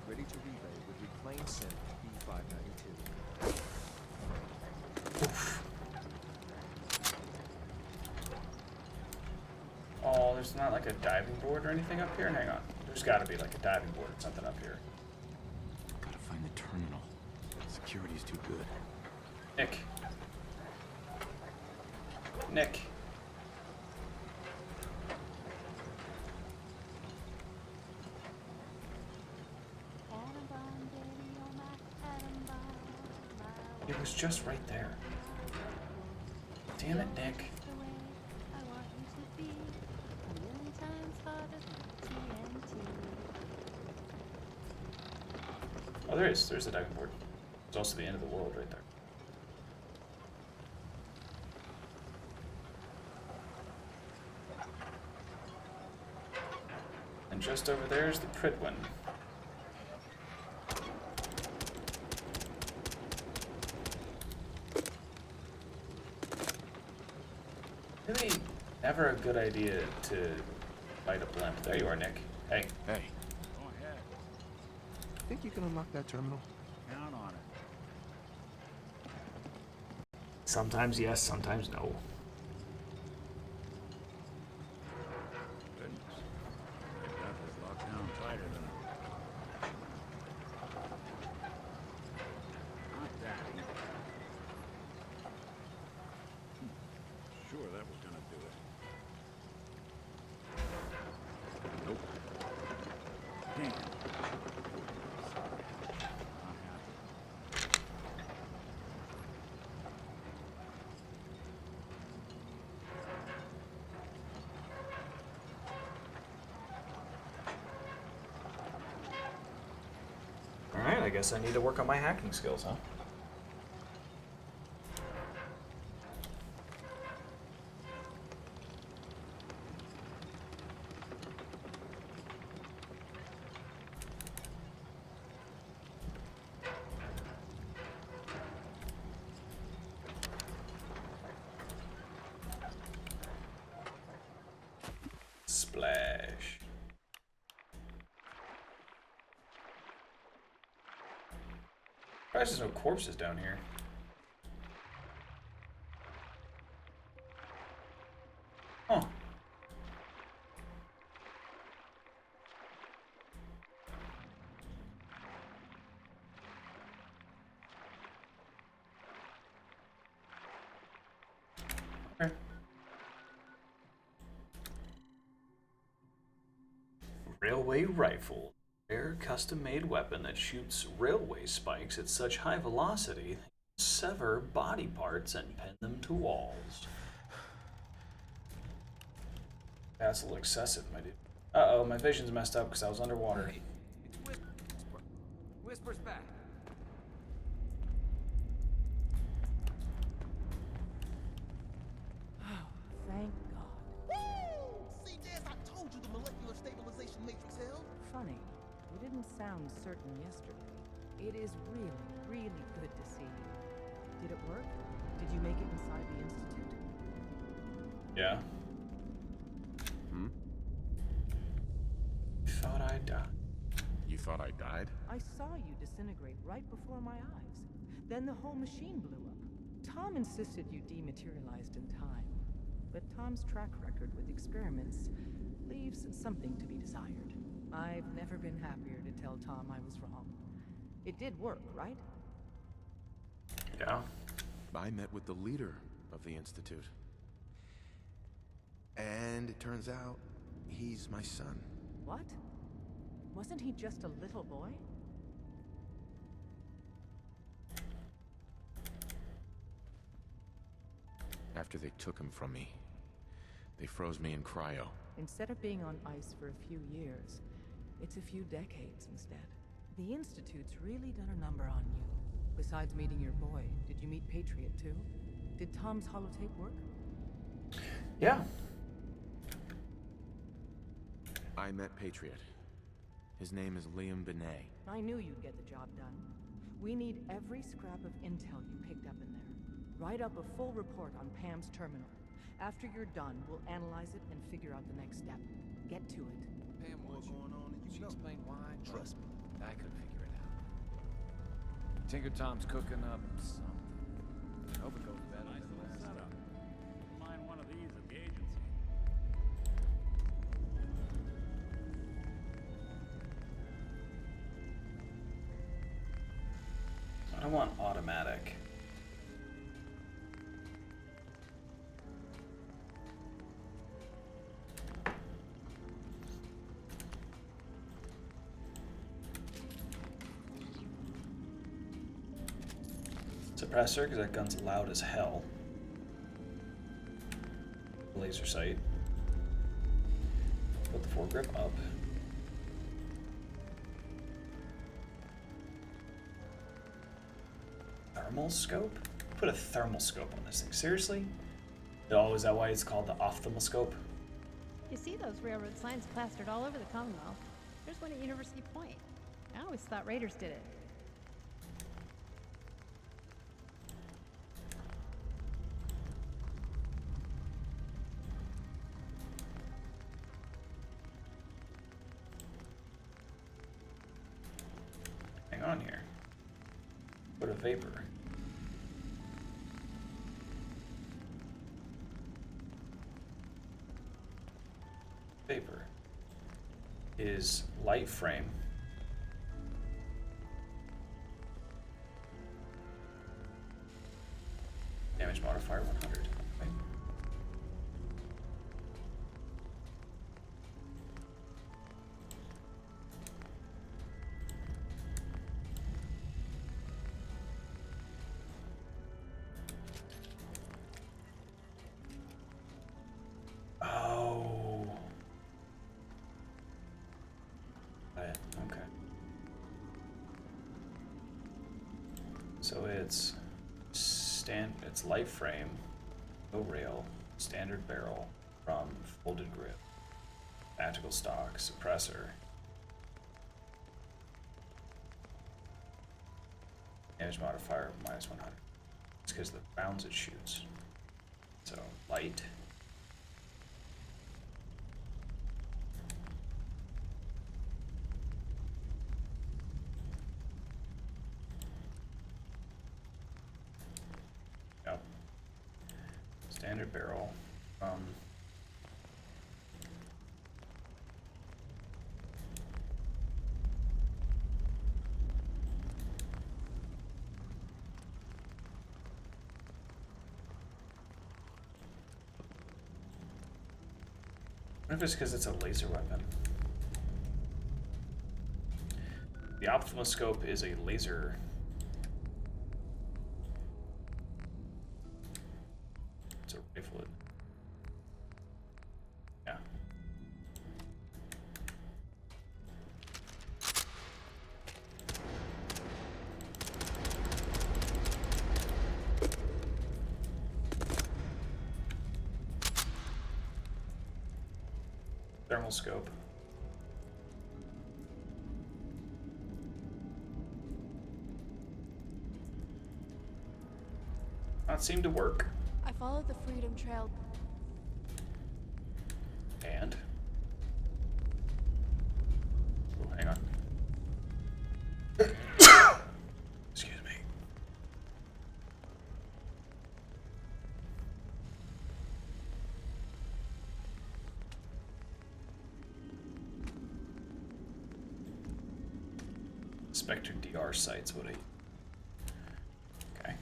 ready to relay with reclaimed synth B592. Oh, there's not like a diving board or anything up here? Hang on. There's gotta be like a diving board or something up here. Gotta find the terminal. Security's too good. Nick. Nick. It was just right there. Damn it, Nick. Oh, there is. There's the diving board. There's also the end of the world right there. And just over there is the Pridwin. Really never a good idea to fight a blimp. There you are, Nick. Hey. Hey. Go ahead. Think you can unlock that terminal? Count on it. Sometimes yes, sometimes no. Goodness. That was locked down tighter than not that either. Sure, that was gonna do it. Nope. Damn. Not happy. Alright, I guess I need to work on my hacking skills, huh? Splash. Surprised there's no corpses down here. Huh. Okay. Railway rifle. Rare custom-made weapon that shoots railway spikes at such high velocity they can sever body parts and pin them to walls. That's a little excessive, my dude. Uh-oh, my vision's messed up because I was underwater. Hey, it's Whisper's back. Thank God. See, Jazz, I told you the molecular stabilization matrix held. Funny, you didn't sound certain yesterday. It is really, really good to see you. Did it work? Did you make it inside the Institute? Yeah. Thought I died. You thought I died? I saw you disintegrate right before my eyes. Then the whole machine blew up. Tom insisted you dematerialized in time. But Tom's track record with experiments leaves something to be desired. I've never been happier to tell Tom I was wrong. It did work, right? Yeah. I met with the leader of the Institute. And it turns out He's my son. What? Wasn't he just a little boy? After they took him from me, they froze me in cryo. Instead of being on ice for a few years, it's a few decades instead. The Institute's really done a number on you. Besides meeting your boy, did you meet Patriot too? Did Tom's holotape work? Yeah. I met Patriot. His name is Liam Benet. I knew you'd get the job done. We need every scrap of intel you picked up in there. Write up a full report on Pam's terminal. After you're done, we'll analyze it and figure out the next step. Get to it. Pam wants you. She explained why. Trust me, I could figure it out. Tinker Tom's cooking up something. Hope it goes better than the last Setup. time. Find one of these at the agency. I want automatic. Suppressor, because that gun's loud as hell. Laser sight. Put the foregrip up. Thermal scope? Put a thermal scope on this thing. Seriously? Oh, is that why it's called the ophthalmoscope? You see those railroad signs plastered all over the Commonwealth. There's one at University Point. I always thought Raiders did it. Hang on here. Put a vapor. Vapor is light frame. Damage modifier 100. Okay. Oh. Got it. Okay. So it's it's light frame, no rail, standard barrel from folded grip, tactical stock, suppressor. Damage modifier minus 100. It's because of the rounds it shoots. So light. Yep. Standard barrel. I wonder if it's because it's a laser weapon. The ophthalmoscope is a laser. It's a rifle. Yeah. Thermal scope. Not seem to work. I followed the Freedom Trail. And? Oh, hang on. Excuse me. Spectre DR sites, what a... Okay.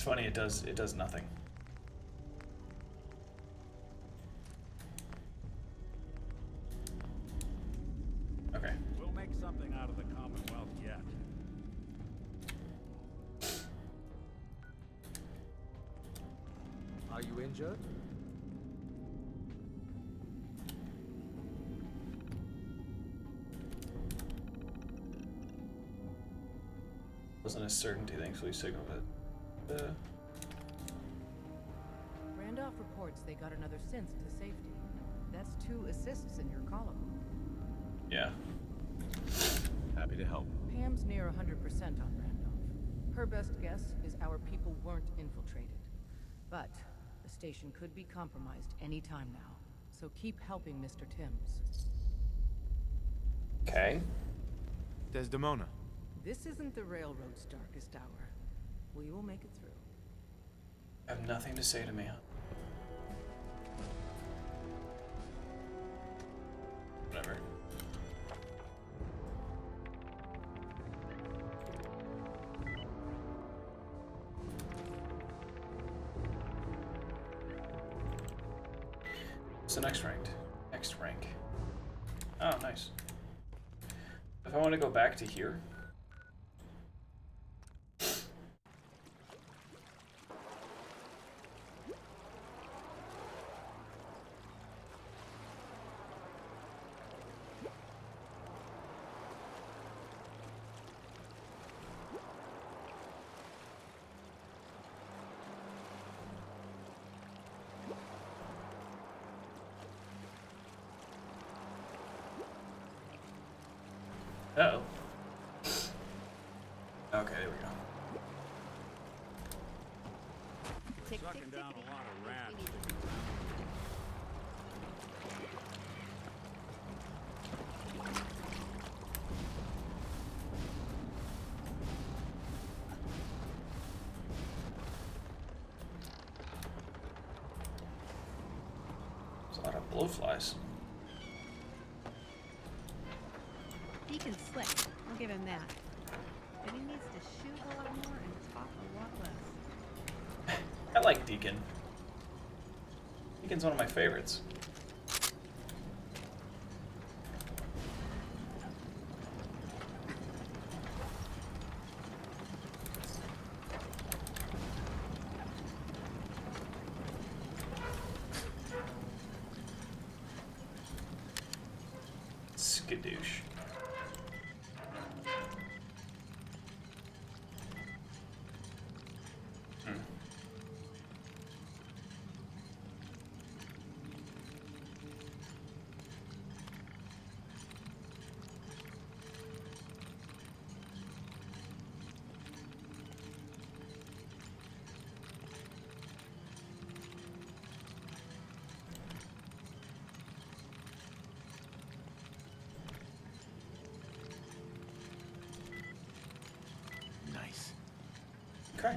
funny, it does nothing. Okay. We'll make something out of the Commonwealth yet. Are you injured? Wasn't a certainty, thankfully signaled it. Randolph reports they got another synth to safety. That's 2 assists in your column. Yeah. Happy to help. Pam's near 100% on Randolph. Her best guess is our people weren't infiltrated. But the station could be compromised any time now. So keep helping Mr. Timms. Okay. Desdemona. This isn't the railroad's darkest hour. We will make it through. Have nothing to say to me, huh? Whatever. So next ranked. Next rank. Oh, nice. If I want to go back to here. Uh-oh. Okay, there we go. Sucking down a lot of rats. There's a lot of blowflies. Deacon's slick. I'll give him that. But he needs to shoot a lot more and talk a lot less. I like Deacon. Deacon's one of my favorites. Skadoosh. Nice. Okay.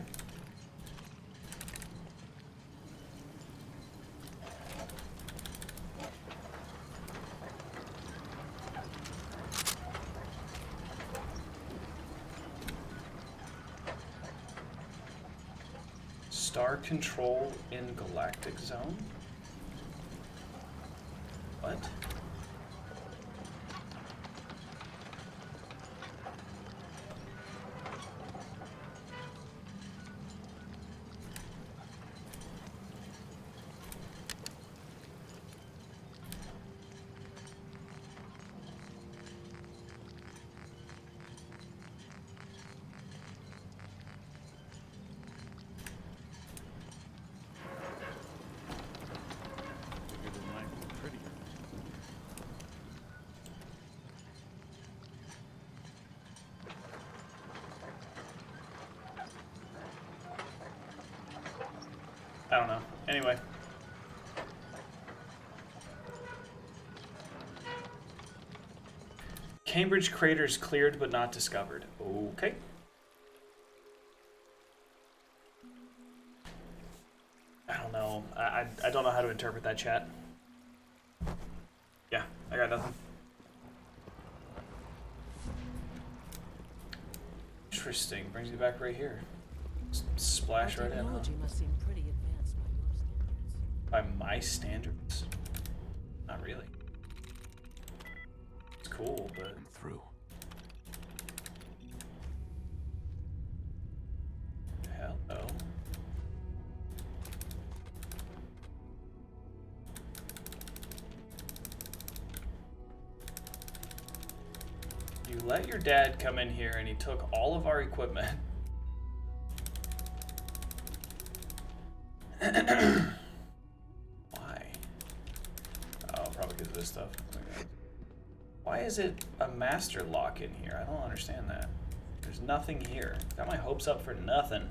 Star control in galactic zone? What? Figured it might be prettier. I don't know. Anyway. Cambridge craters cleared but not discovered. Okay. I don't know. I don't know how to interpret that, chat. Yeah, I got nothing. Interesting. Brings me back right here. Splash Our right in, huh? technology must seem pretty advanced by your standards. By my standards? Not really. It's cool, but... I'm through. Hello. You let your dad come in here and he took all of our equipment. Why? Oh, probably because of this stuff. Why is it a master lock in here? I don't understand that. There's nothing here. Got my hopes up for nothing.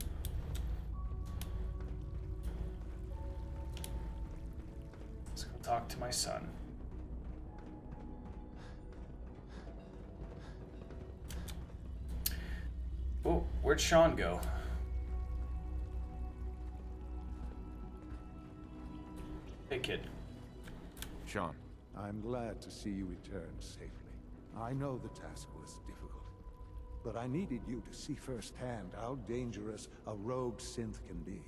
Let's go talk to my son. Oh, where'd Sean go? Hey, kid. Sean. I'm glad to see you return safely. I know the task was difficult, but I needed you to see firsthand how dangerous a rogue synth can be.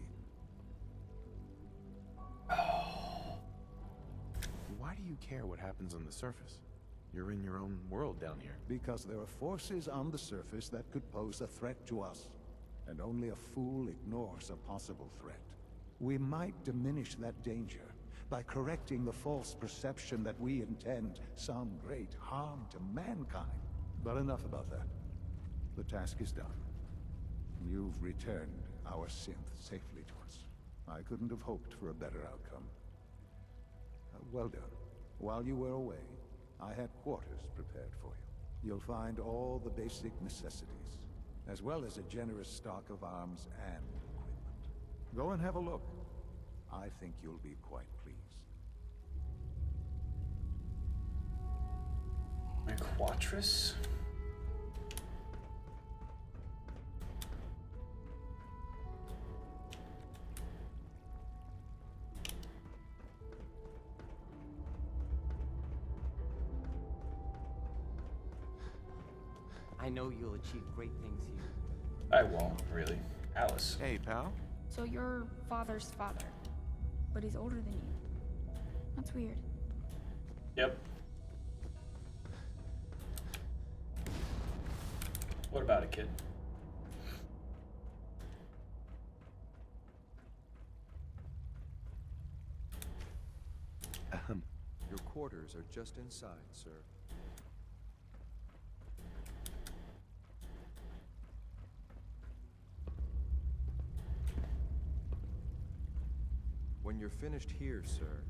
Why do you care what happens on the surface? You're in your own world down here. Because there are forces on the surface that could pose a threat to us, and only a fool ignores a possible threat. We might diminish that danger by correcting the false perception that we intend some great harm to mankind. But enough about that. The task is done. You've returned our synth safely to us. I couldn't have hoped for a better outcome. Well done. While you were away, I had quarters prepared for you. You'll find all the basic necessities, as well as a generous stock of arms and equipment. Go and have a look. I think you'll be quite pleased. My Quattrus? I know you'll achieve great things here. I won't, really. Alice. Hey, pal. So you're father's father, but he's older than you. That's weird. Yep. What about it, kid? Your quarters are just inside, sir. When you're finished here, sir,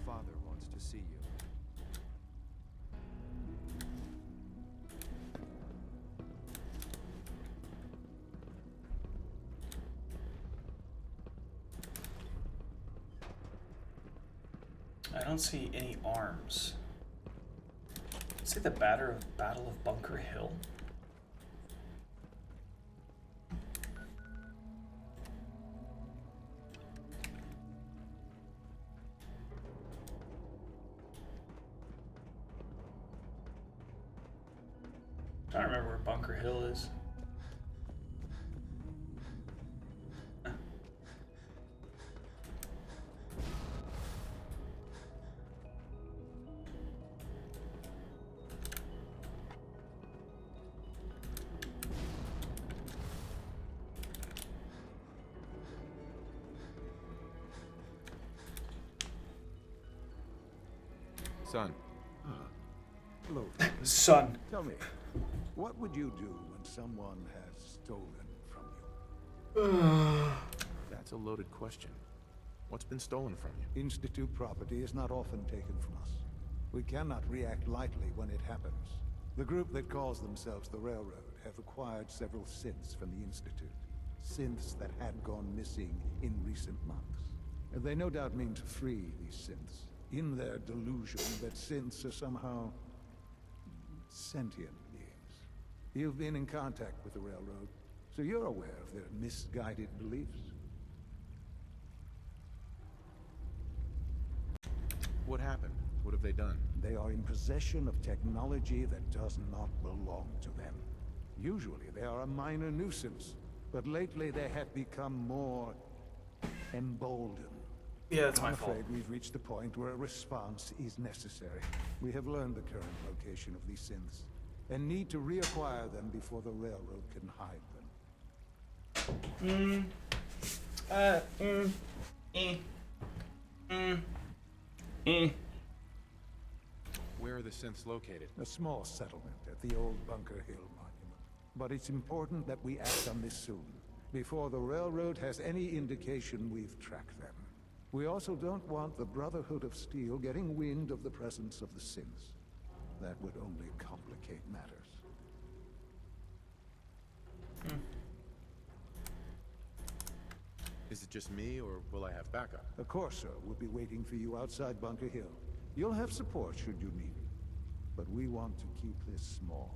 Father wants to see you. I don't see any arms. Is it the Battle of Bunker Hill? I don't remember where Bunker Hill is. Son. Hello. Son. Tell me, what would you do when someone has stolen from you? That's a loaded question. What's been stolen from you? Institute property is not often taken from us. We cannot react lightly when it happens. The group that calls themselves the Railroad have acquired several synths from the Institute. Synths that had gone missing in recent months. And they no doubt mean to free these synths, in their delusion that synths are somehow sentient beings. You've been in contact with the Railroad, so you're aware of their misguided beliefs. What happened? What have they done? They are in possession of technology that does not belong to them. Usually they are a minor nuisance, but lately they have become more emboldened. Yeah, that's my I'm fault. afraid we've reached the point where a response is necessary. We have learned the current location of these synths, and need to reacquire them before the railroad can hide them. Where are the synths located? A small settlement at the old Bunker Hill monument. But it's important that we act on this soon, before the railroad has any indication we've tracked them. We also don't want the Brotherhood of Steel getting wind of the presence of the synths. That would only complicate matters. Is it just me, or will I have backup? A Corso will be waiting for you outside Bunker Hill. You'll have support should you need it. But we want to keep this small.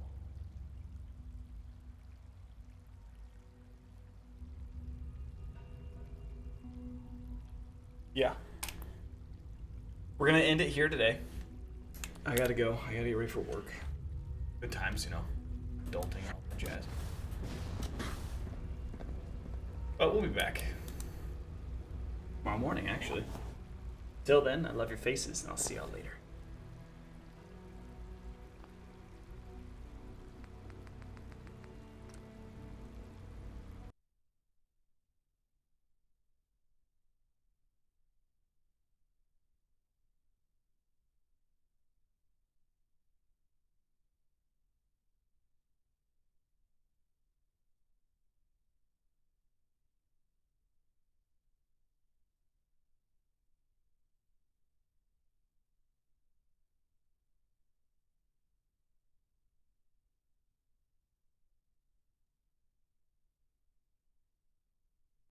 Yeah. We're gonna end it here today. I gotta go. I gotta get ready for work. Good times, you know. Adulting, all that jazz. But we'll be back tomorrow morning, actually. Till then, I love your faces, and I'll see y'all later.